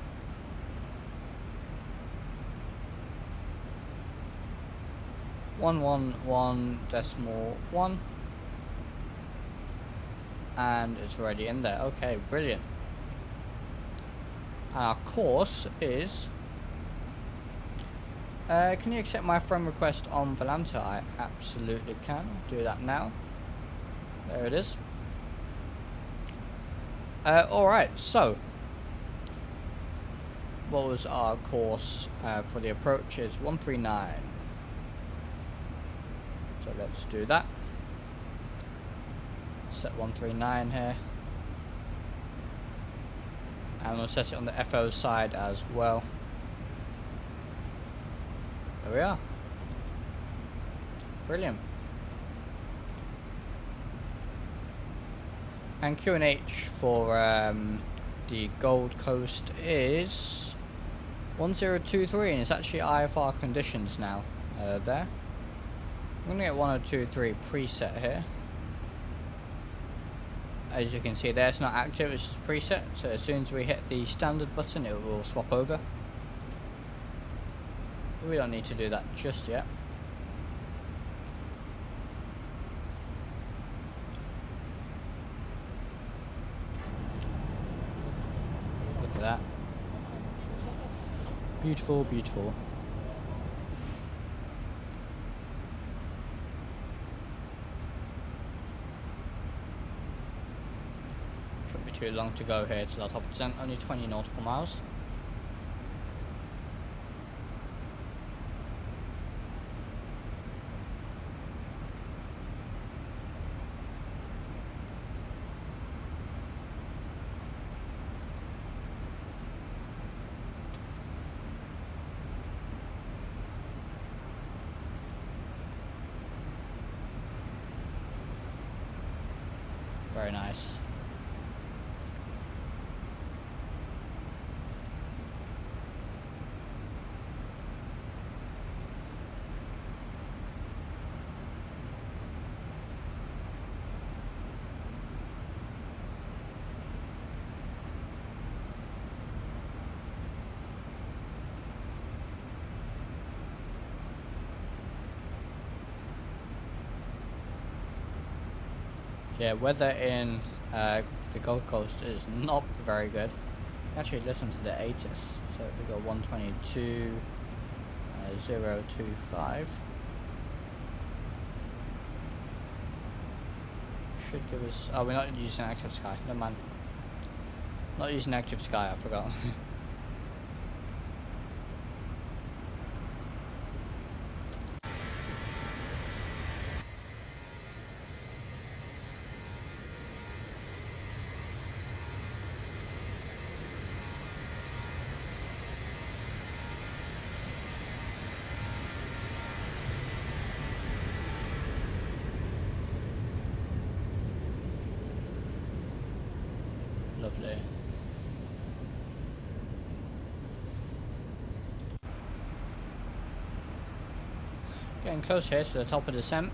111.1, and it's already in there. Okay, brilliant. And our course is. Can you accept my friend request on Volanta? I absolutely can. Do that now. There it is. Alright, so what was our course for the approach? Is 139. So let's do that. Set 139 here. And we'll set it on the FO side as well. There we are. Brilliant. And QNH for the Gold Coast is 1023, and it's actually IFR conditions now there. I'm going to get 1023 preset here. As you can see there, it's not active, it's just preset, so as soon as we hit the standard button it will swap over. We don't need to do that just yet. at that. Beautiful, beautiful. Shouldn't be too long to go here to our top percent, only 20 nautical miles. Very nice. Yeah, weather in the Gold Coast is not very good. Actually, listen to the ATIS. So if we go 122, 025, should give us. Oh, we're not using active sky. Never mind. Not using active sky. I forgot. Lovely. Getting close here to the top of the descent.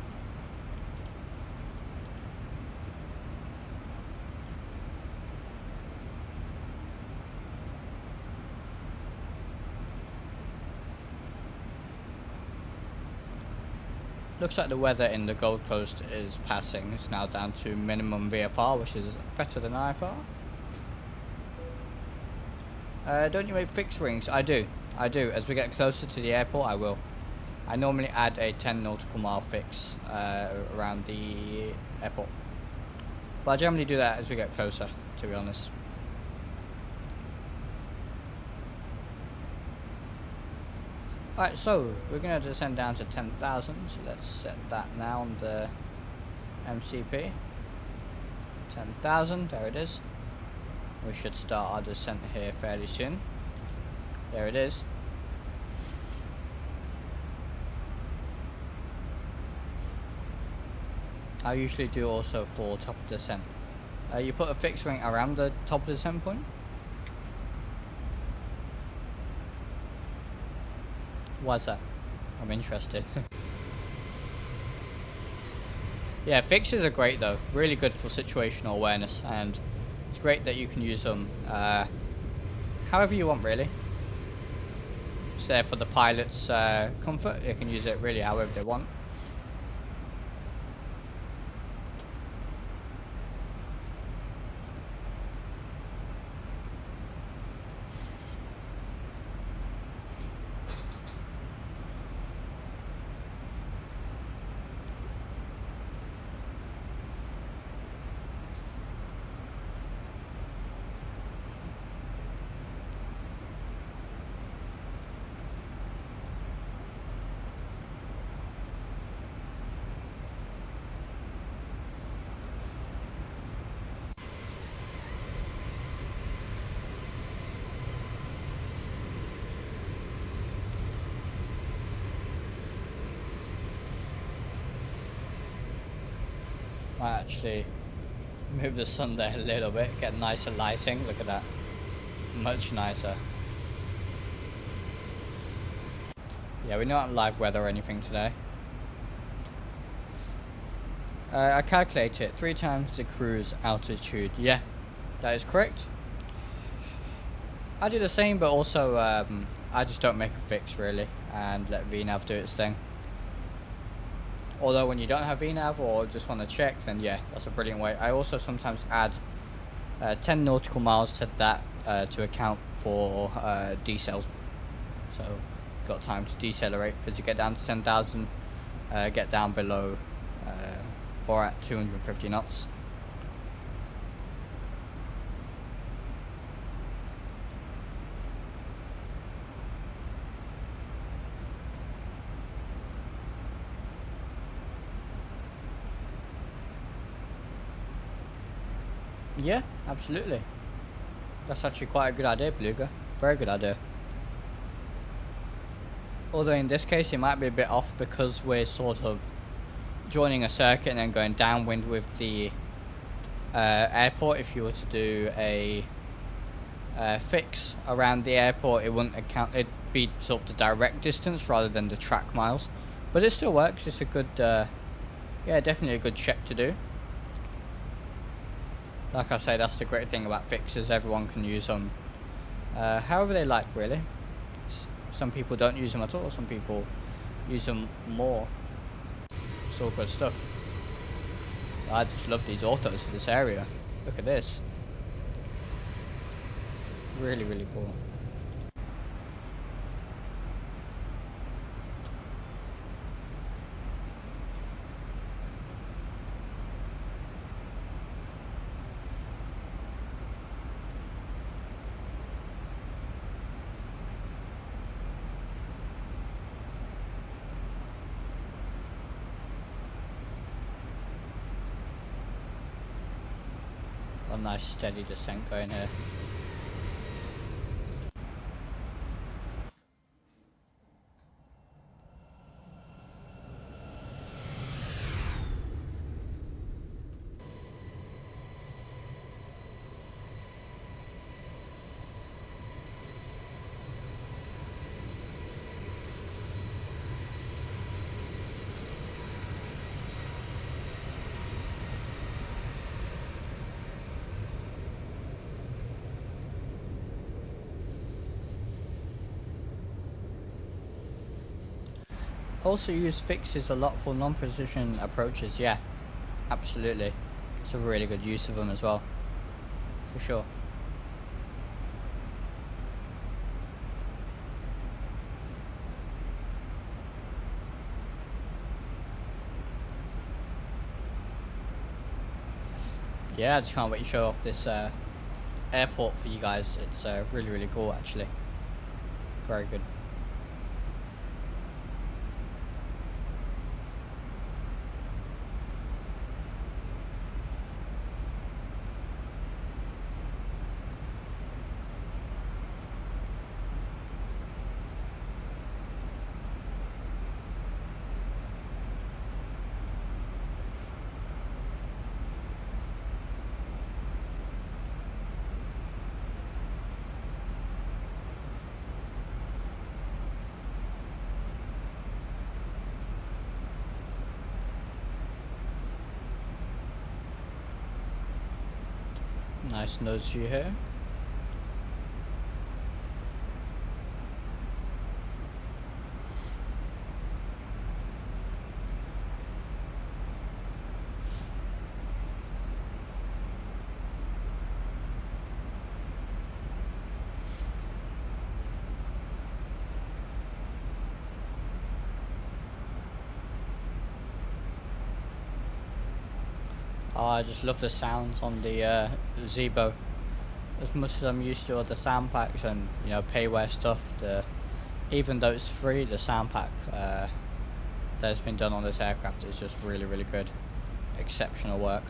Looks like the weather in the Gold Coast is passing. It's now down to minimum VFR, which is better than IFR. Don't you make fixed rings? I do. I do. As we get closer to the airport, I will. I normally add a 10 nautical mile fix around the airport. But I generally do that as we get closer, to be honest. Alright, so we're going to descend down to 10,000, so let's set that now on the MCP. 10,000, there it is. We should start our descent here fairly soon. There it is. I usually do also for top of descent. You put a fixed ring around the top of the descent point. Why's that? I'm interested. Yeah, fixes are great though. Really good for situational awareness, and it's great that you can use them however you want, really. It's there for the pilot's comfort. They can use it really however they want. Might actually move the sun there a little bit, get nicer lighting. Look at that, much nicer. Yeah, we're not live weather or anything today. I calculate it 3 times the cruise altitude. Yeah, that is correct. I do the same, but also I just don't make a fix really and let VNav do its thing. Although when you don't have VNav or just want to check, then yeah, that's a brilliant way. I also sometimes add 10 nautical miles to that to account for decels. So got time to decelerate as you get down to 10,000, get down below or at 250 knots. Yeah, absolutely. That's actually quite a good idea, Beluga. Very good idea. Although in this case it might be a bit off because we're sort of joining a circuit and then going downwind with the airport. If you were to do a fix around the airport, it wouldn't account, it'd be sort of the direct distance rather than the track miles. But it still works. It's a good, yeah, definitely a good check to do. Like I say, that's the great thing about fixes. Everyone can use them however they like, really. Some people don't use them at all. Some people use them more. It's all good stuff. I just love these autos for this area. Look at this. Really, really cool. A nice steady descent going here. Also use fixes a lot for non-precision approaches. Yeah, absolutely. It's a really good use of them as well, for sure. Yeah, I just can't wait to show off this airport for you guys. It's really, really cool, actually. Very good. Nice nose view here. Oh, I just love the sounds on the Zebo. As much as I'm used to other sound packs and, you know, payware stuff, even though it's free, the sound pack that's been done on this aircraft is just really, really good. Exceptional work.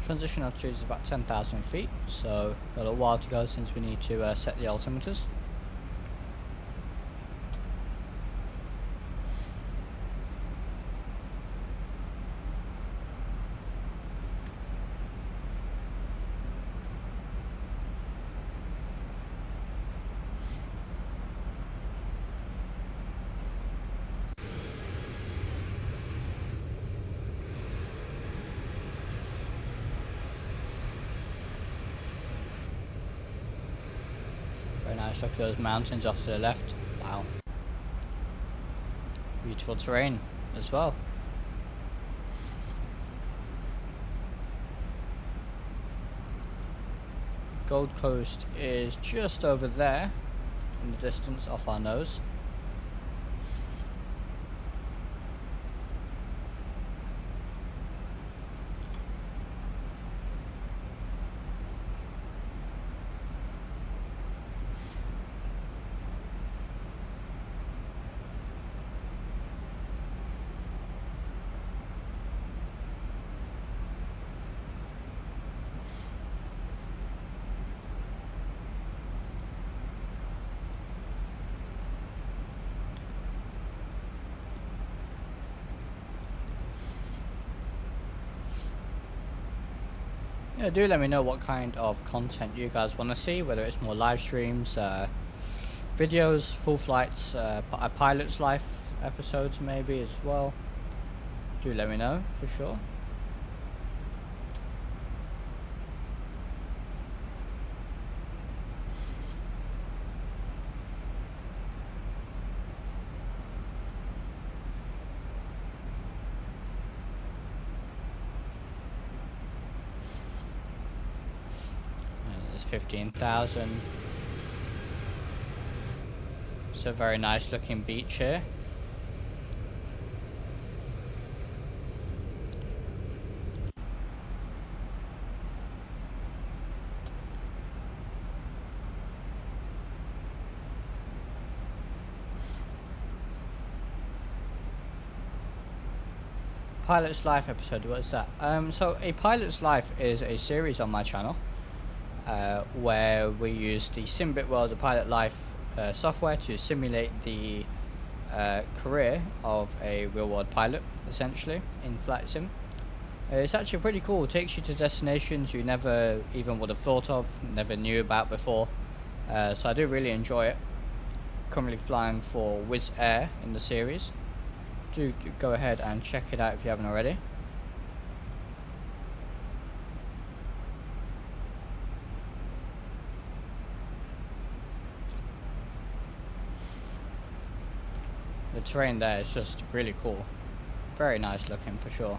transition altitude is about 10,000 feet, so got a while to go since we need to set the altimeters. Very nice, look at those mountains off to the left. Wow. Beautiful terrain as well. Gold Coast is just over there in the distance off our nose. Yeah, do let me know what kind of content you guys want to see, whether it's more live streams, videos, full flights, a pilot's life episodes maybe as well. Do let me know for sure. There's 15,000. It's a very nice looking beach here. Pilot's Life episode, what is that? So a Pilot's Life is a series on my channel where we use the Simbit World of Pilot Life software to simulate the career of a real-world pilot, essentially, in flight sim. It's actually pretty cool. It takes you to destinations you never even would have thought of, never knew about before. So I do really enjoy it. Currently flying for Wizz Air in the series. Do go ahead and check it out if you haven't already. The terrain there is just really cool. Very nice looking for sure.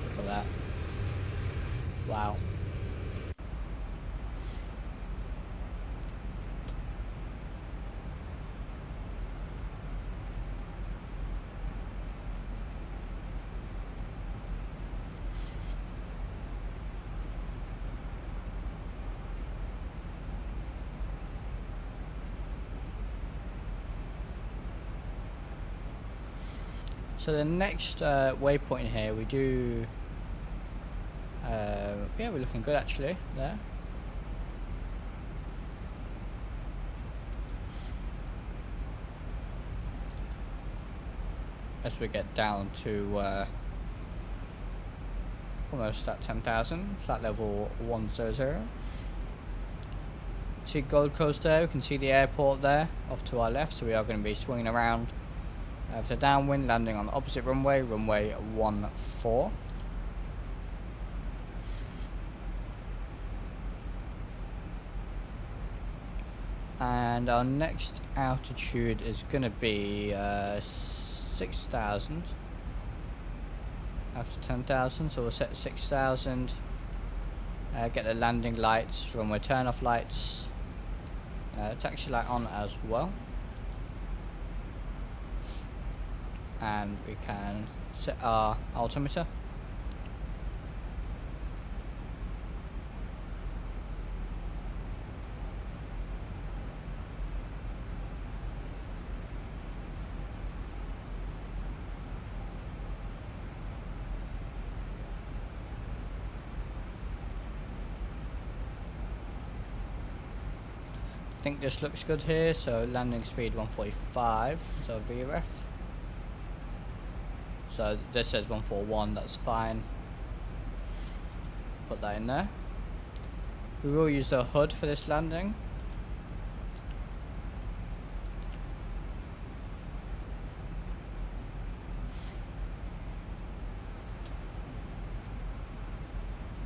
Look at that. Wow. So the next waypoint here, we do, yeah, we're looking good actually there. As we get down to almost at 10,000, flight level 100. See Gold Coast there, we can see the airport there off to our left, so we are going to be swinging around for downwind, landing on the opposite runway, runway 14. And our next altitude is going to be 6,000 after 10,000, so we'll set 6,000, get the landing lights, runway turn off lights, taxi light on as well. And we can set our altimeter. think this looks good here. So landing speed 145, so VREF. So this says 141, that's fine. Put that in there. We will use the HUD for this landing.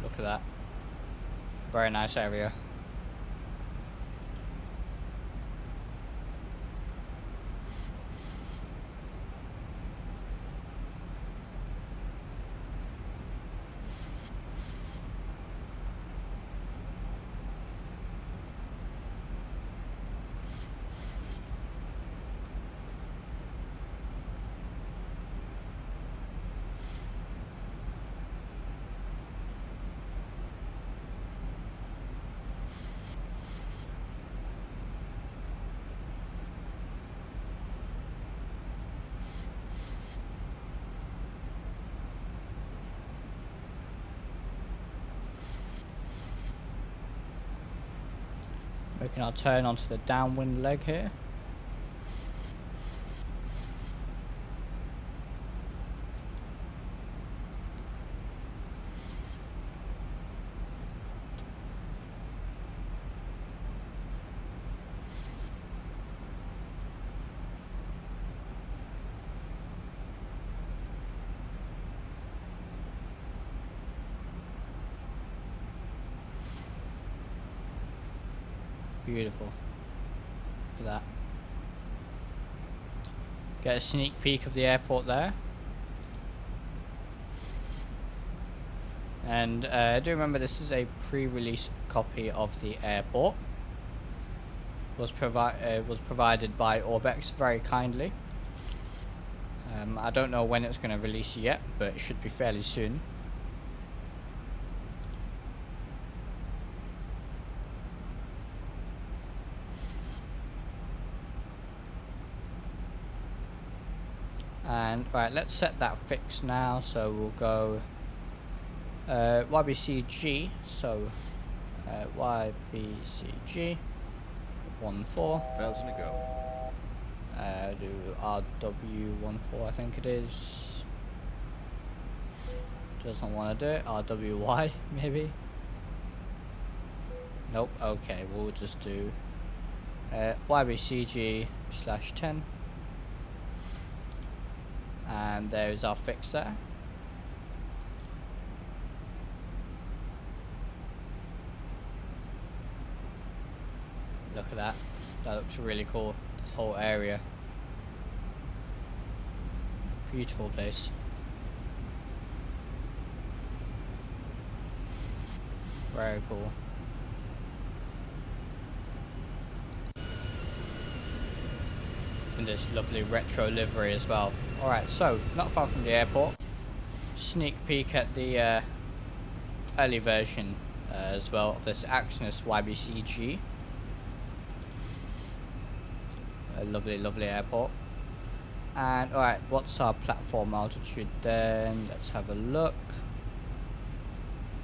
Look at that. Very nice area. Making our turn onto the downwind leg here. Beautiful. Look at that. Get a sneak peek of the airport there. And do remember this is a pre-release copy of the airport. Was provided by Orbx very kindly. I don't know when it's going to release yet, but it should be fairly soon. And right, let's set that fix now. So we'll go YBCG. So YBCG 14. 1,000 to go. Do RW14, I think it is. Doesn't want to do it. RWY maybe. Nope. Okay, we'll just do YBCG/10. And there's our fix there. Look at that. That looks really cool. This whole area. Beautiful place. Very cool. And this lovely retro livery as well. Alright, so not far from the airport. Sneak peek at the early version as well of this Axonos YBCG. A lovely, lovely airport. And alright, what's our platform altitude then? Let's have a look.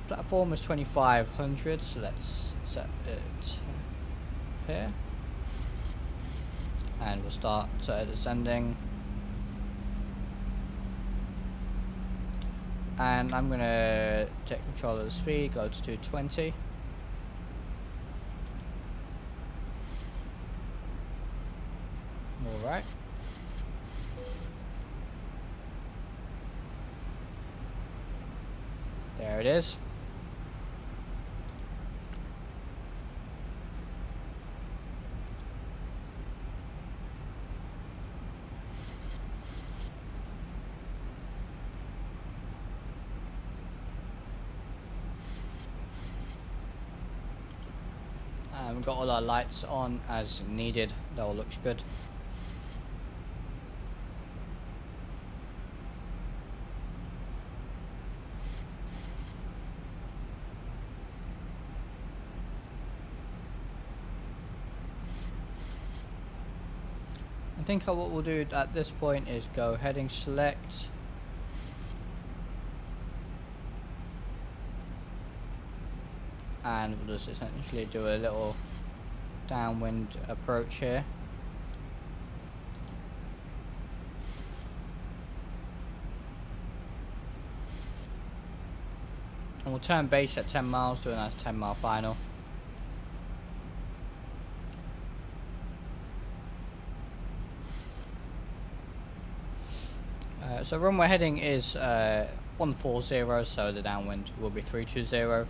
Platform is 2500, so let's set it here. And we'll start descending. And I'm gonna take control of the speed, go to 220. Alright. There it is. We've got all our lights on as needed. That all looks good. I think what we'll do at this point is go heading select. And we'll just essentially do a little downwind approach here. And we'll turn base at 10 miles, do a nice 10-mile final. So runway heading is 140, so the downwind will be 320.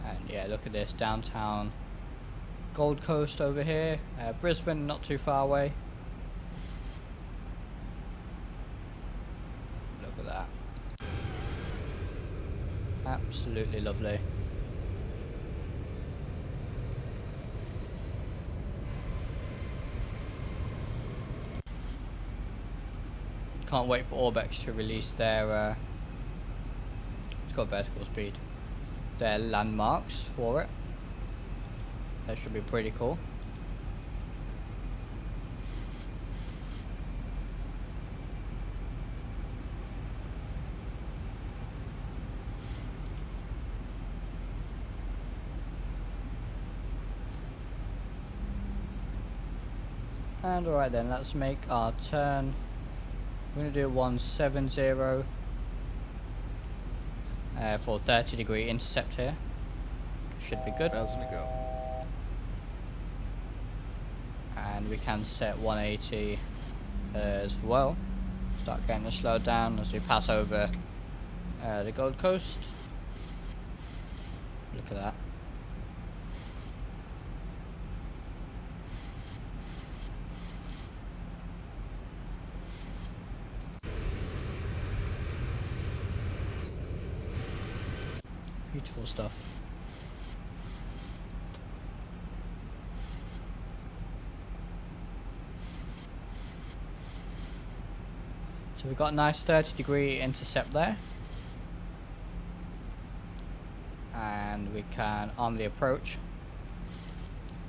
And yeah, look at this, downtown Gold Coast over here. Brisbane not too far away. Look at that. Absolutely lovely. Can't wait for Orbx to release their it's got vertical speed, their landmarks for it. That should be pretty cool. And alright then, let's make our turn. We're going to do 170 for 30-degree intercept here. Should be good. 1,000 to go. And we can set 180 as well. Start getting the slow down as we pass over the Gold Coast. Look at that. Beautiful stuff. So we've got a nice 30-degree intercept there. And we can arm the approach.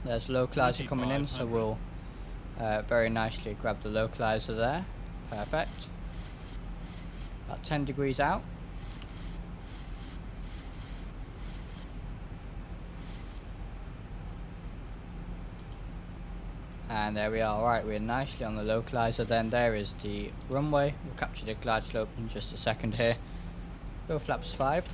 There's localizer coming in, so we'll very nicely grab the localizer there. Perfect. About 10 degrees out. And there we are. Alright, we're nicely on the localizer. Then there is the runway. We'll capture the glide slope in just a second here. Go flaps 5.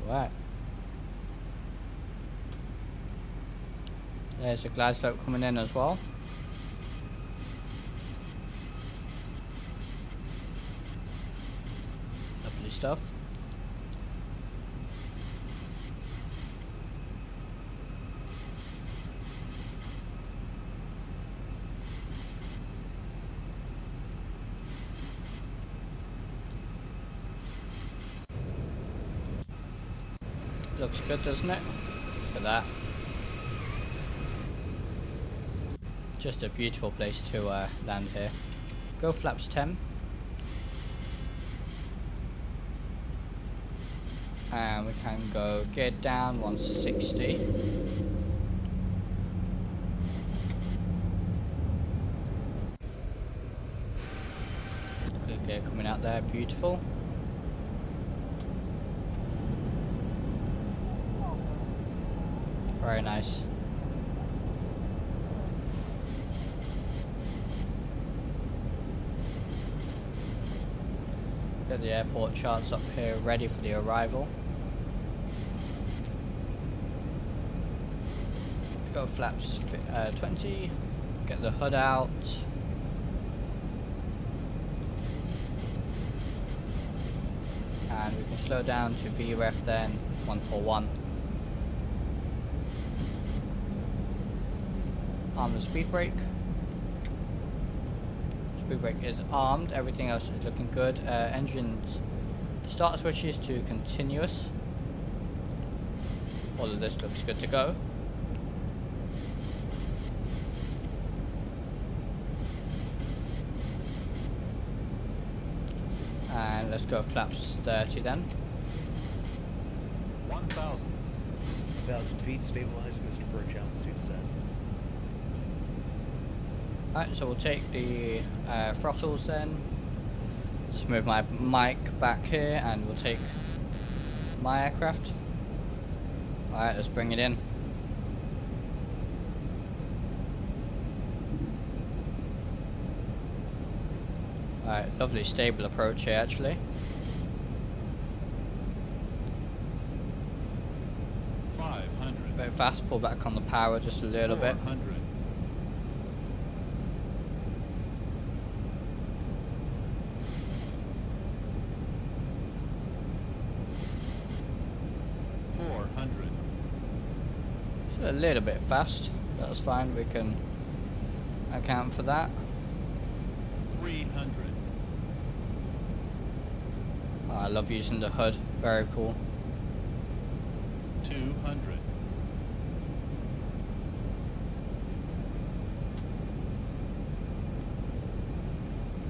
Alright. There's the glide slope coming in as well. Stuff. Looks good, doesn't it? Look at that. Just a beautiful place to land here. Go flaps 10. And we can go gear down 160. Good gear coming out there, beautiful. Very nice. Get the airport charts up here ready for the arrival. Go flaps 20, get the hood out. And we can slow down to VREF then, 141. Arm the speed brake. Speed brake is armed, everything else is looking good. Engines start switches to continuous. All of this looks good to go. And let's go flaps 30 then. 1,000. 1,000 feet, stabilized, Mr. Birch, altitude set. Alright, so we'll take the throttles then. Just move my mic back here and we'll take my aircraft. Alright, let's bring it in. Alright, lovely stable approach here actually. 500. Very fast, pull back on the power just a little bit. 400. 400. A little bit fast, that's fine, we can account for that. 300. Oh, I love using the hood, very cool. 200.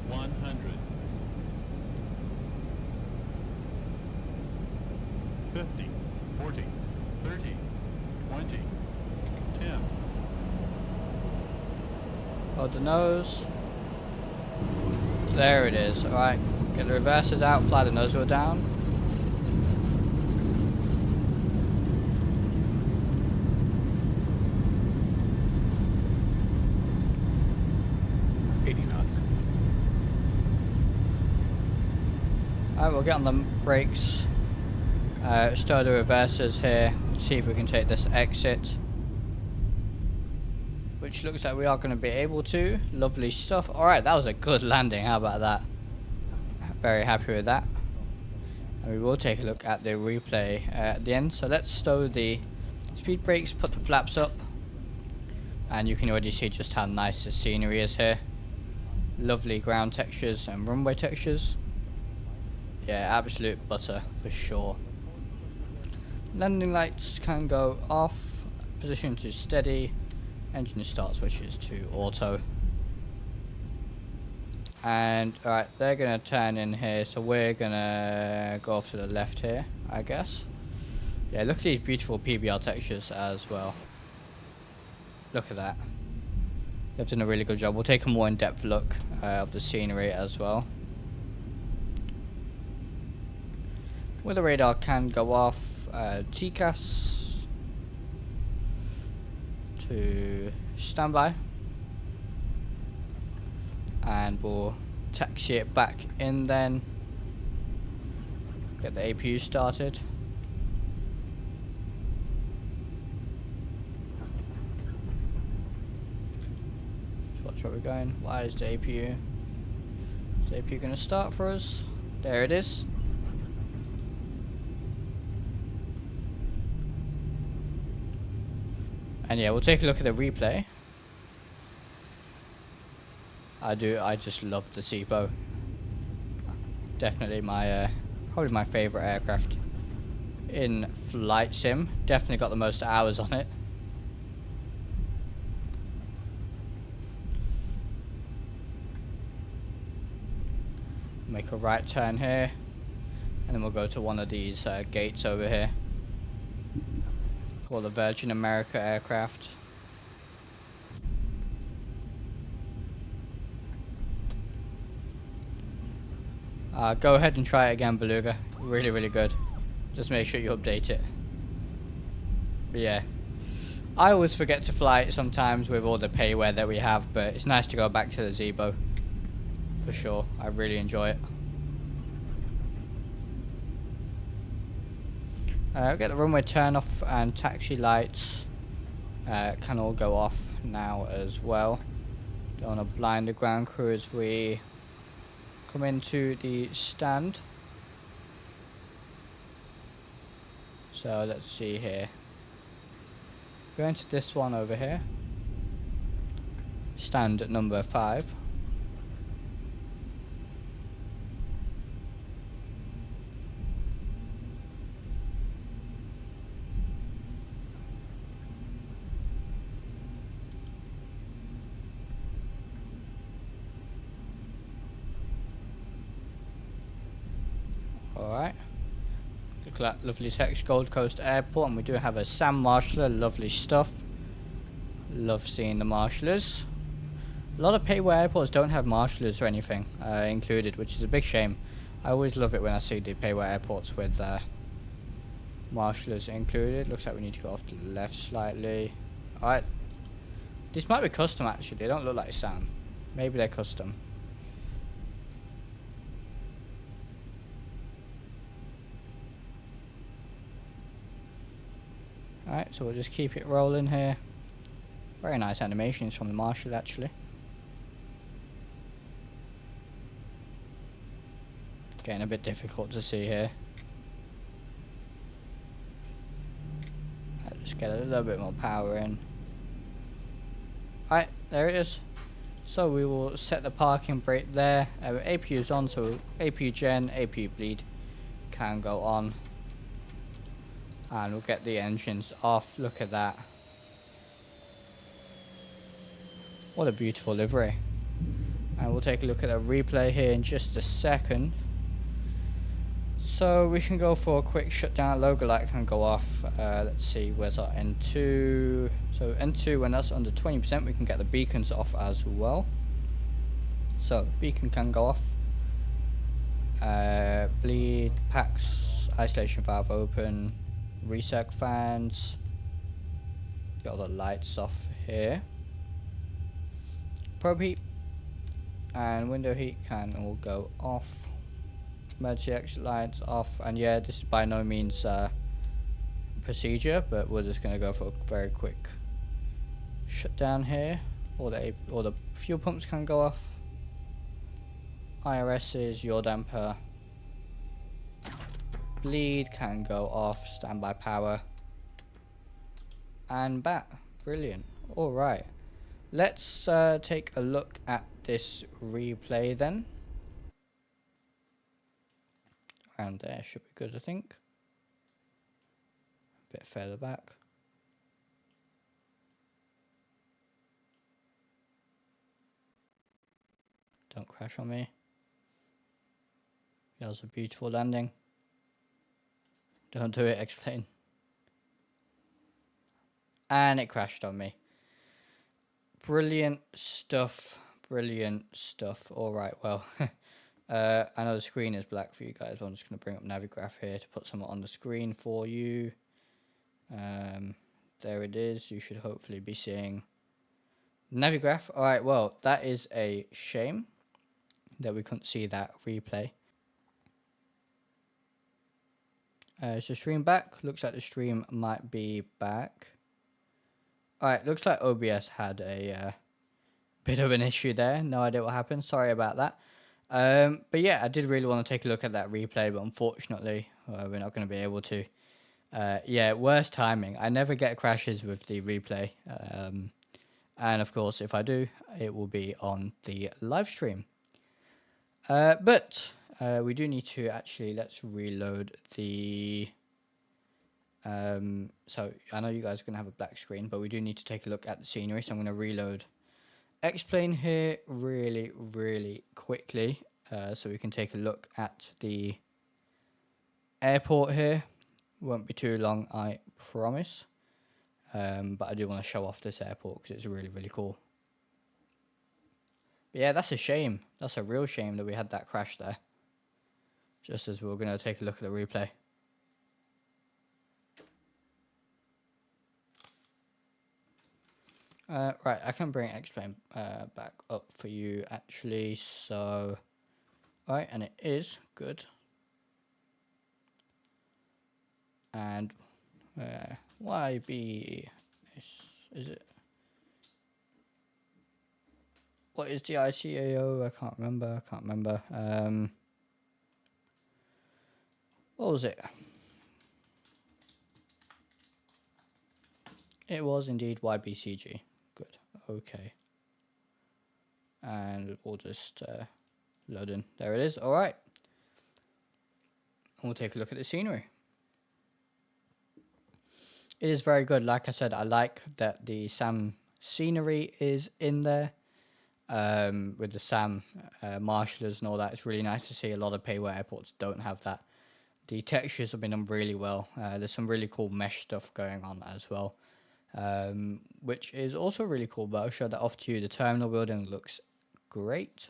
100. 50. 40. 30. 20. 10. Hold the nose. There it is. Alright, get the reversers out, fly the nose wheel down. Alright, we'll get on the brakes. Start the reversers here. See if we can take this exit. Which looks like we are going to be able to. Lovely stuff. Alright, that was a good landing. How about that? Very happy with that. And we will take a look at the replay at the end. So let's stow the speed brakes, put the flaps up. And you can already see just how nice the scenery is here. Lovely ground textures and runway textures. Yeah, absolute butter for sure. Landing lights can go off. Position to steady. Engine start switches to auto. And alright, they're gonna turn in here, so we're gonna go off to the left here, I guess. Yeah, look at these beautiful PBR textures as well. Look at that. They've done a really good job. We'll take a more in-depth look of the scenery as well. Weather radar can go off. TCAS to standby. And we'll taxi it back in then. Get the APU started. Let's watch where we're going. Why is the APU? Is the APU going to start for us? There it is. And yeah, we'll take a look at the replay. I just love the SIBO. Definitely my, probably my favourite aircraft in flight sim. Definitely got the most hours on it. Make a right turn here. And then we'll go to one of these gates over here. Called the Virgin America aircraft. Go ahead and try it again, Beluga. Really, really good. Just make sure you update it. But yeah, I always forget to fly it sometimes with all the payware that we have, but it's nice to go back to the SIBO. For sure, I really enjoy it. Get the runway turn off and taxi lights can all go off now as well. Don't want to blind the ground crew as we come into the stand. So let's see here. Go into this one over here. Stand at number 5. Look at that lovely text, Gold Coast Airport, and we do have a SAM marshaller. Lovely stuff. Love seeing the marshallers. A lot of payware airports don't have marshallers or anything included, which is a big shame. I always love it when I see the payware airports with marshallers included. Looks like we need to go off to the left slightly. Alright. These might be custom actually, they don't look like SAM. Maybe they're custom. Alright, so we'll just keep it rolling here. Very nice animations from the marshal actually. Getting a bit difficult to see here. I'll just get a little bit more power in. Alright, there it is. So we will set the parking brake there. APU is on, so APU gen, APU bleed can go on. And we'll get the engines off. Look at that. What a beautiful livery. And we'll take a look at a replay here in just a second. So we can go for a quick shutdown. Logo light can go off. Let's see, where's our N2? So N2, when that's under 20%, we can get the beacons off as well. So beacon can go off. Bleed, packs, isolation valve open. Recirc fans. Got all the lights off here. Probe heat and window heat can all go off. Emergency exit lights off. And yeah, this is by no means procedure, but we're just going to go for a very quick shutdown here. All the fuel pumps can go off. IRS's, yaw damper. Bleed can go off, standby power, and bat. Brilliant. Alright, let's take a look at this replay then. Around there should be good, I think. A bit further back. Don't crash on me. That was a beautiful landing. Don't do it, Xplane. And it crashed on me. Brilliant stuff. Brilliant stuff. Alright, well. I know the screen is black for you guys, but I'm just going to bring up Navigraph here to put some on the screen for you. There it is. You should hopefully be seeing Navigraph. Alright, well, that is a shame that we couldn't see that replay. Is the stream back? Looks like the stream might be back. Alright, looks like OBS had a bit of an issue there. No idea what happened. Sorry about that. But yeah, I did really want to take a look at that replay, but unfortunately, we're not going to be able to. Yeah, worst timing. I never get crashes with the replay. And of course, if I do, it will be on the live stream. But we do need to actually, let's reload the... so I know you guys are going to have a black screen, but we do need to take a look at the scenery. So I'm going to reload Xplane here really quickly, so we can take a look at the airport here. Won't be too long, I promise. But I do want to show off this airport because it's really cool. But yeah, that's a shame. That's a real shame that we had that crash there. Just as we were going to take a look at the replay. Right, I can bring Xplane back up for you actually. So, right, and it is good. And YB is it? What is the ICAO? I can't remember. What was it? It was indeed YBCG. Good. Okay. And we'll just load in. There it is. All right. We'll take a look at the scenery. It is very good. Like I said, I like that the SAM scenery is in there. With the SAM marshallers and all that. It's really nice to see. A lot of payware airports don't have that. The textures have been done really well. There's some really cool mesh stuff going on as well, which is also really cool, but I'll show that off to you. The terminal building looks great.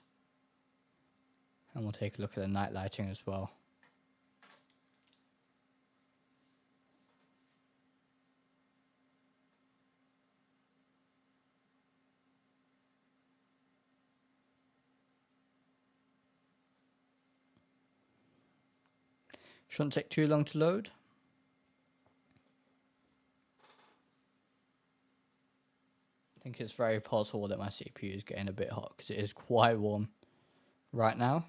And we'll take a look at the night lighting as well. Shouldn't take too long to load. I think it's very possible that my CPU is getting a bit hot because it is quite warm right now.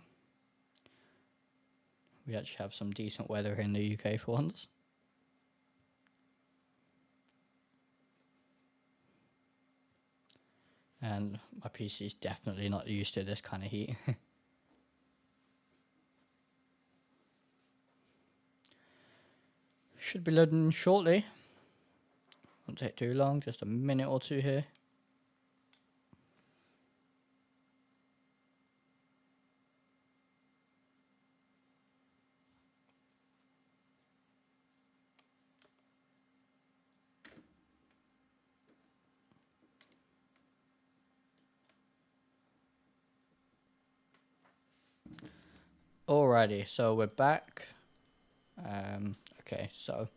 We actually have some decent weather here in the UK for once. And my PC is definitely not used to this kind of heat. Should be loading shortly. Won't take too long, just a minute or two here. Alrighty, so we're back. Okay, so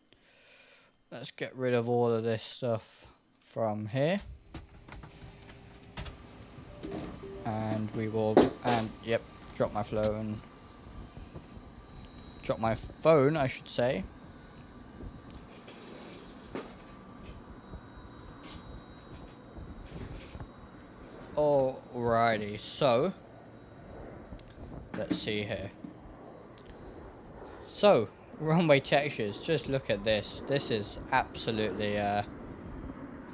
let's get rid of all of this stuff from here. And we will, yep, drop my phone. Drop my phone, I should say. Alrighty, so let's see here. So, runway textures, just look at this. This is absolutely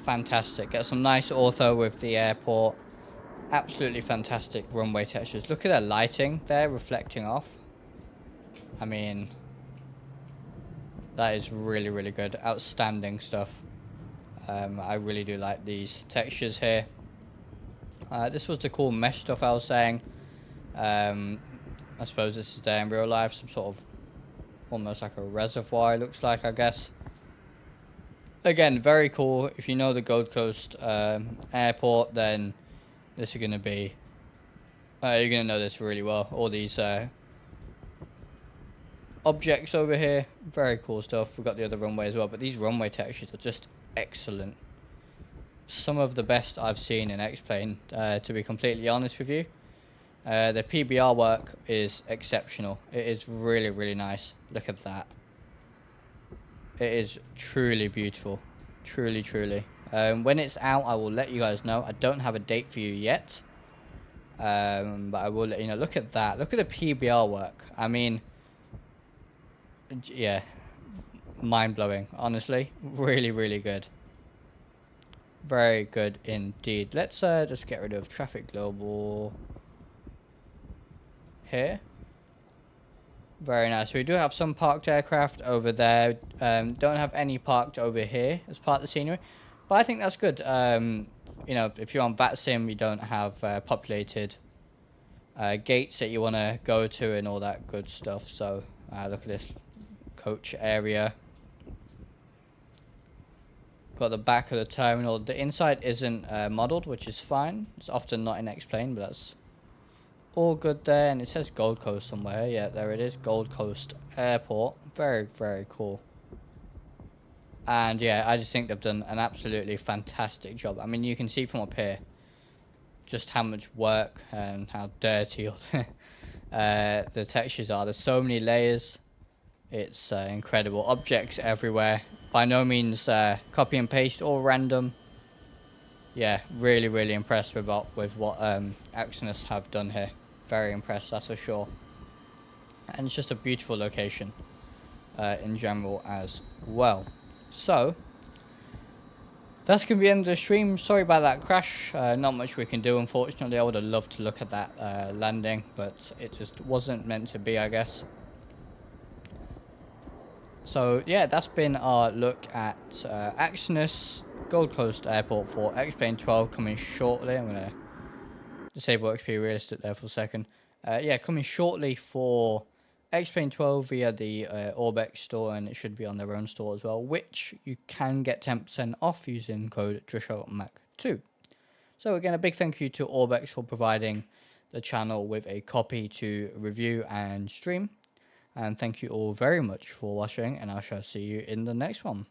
fantastic. Get some nice ortho with the airport. Absolutely fantastic runway textures. Look at that lighting there reflecting off. I mean, that is really, really good. Outstanding stuff. I really do like these textures here. This was the cool mesh stuff I was saying. I suppose this is there in real life, some sort of almost like a reservoir, it looks like, I guess. Again, very cool. If you know the Gold Coast airport, then this is going to be, you're going to know this really well. All these objects over here, very cool stuff. We've got the other runway as well, but these runway textures are just excellent. Some of the best I've seen in Xplane, to be completely honest with you. The PBR work is exceptional. It is really, really nice. Look at that. It is truly beautiful. Truly, truly. When it's out, I will let you guys know. I don't have a date for you yet. But I will let you know. Look at that. Look at the PBR work. I mean, yeah. Mind-blowing, honestly. Really, really good. Very good indeed. Let's just get rid of Traffic Global here. Very nice. We do have some parked aircraft over there. Don't have any parked over here as part of the scenery, but I think that's good. You know, if you're on VATSIM, you don't have populated gates that you want to go to and all that good stuff. So look at this coach area. Got the back of the terminal. The inside isn't modeled, which is fine. It's often not in Xplane, but that's all good there. And it says Gold Coast somewhere. Yeah, there it is. Gold Coast Airport. Very, very cool. And yeah, I just think they've done an absolutely fantastic job. I mean, you can see from up here just how much work and how dirty the textures are. There's so many layers. It's incredible. Objects everywhere. By no means copy and paste or random. Yeah, really, really impressed with what Axonos have done here. Very impressed, that's for sure. And it's just a beautiful location in general as well. So, that's going to be the end of the stream. Sorry about that crash. Not much we can do, unfortunately. I would have loved to look at that landing, but it just wasn't meant to be, I guess. So, yeah, that's been our look at Axonos Gold Coast Airport for Xplane 12 coming shortly. I'm going to disable XP Realistic there for a second. Yeah, coming shortly for Xplane 12 via the Orbx store, and it should be on their own store as well, which you can get 10% off using code DrishalMAC2. So again, a big thank you to Orbx for providing the channel with a copy to review and stream. And thank you all very much for watching, and I shall see you in the next one.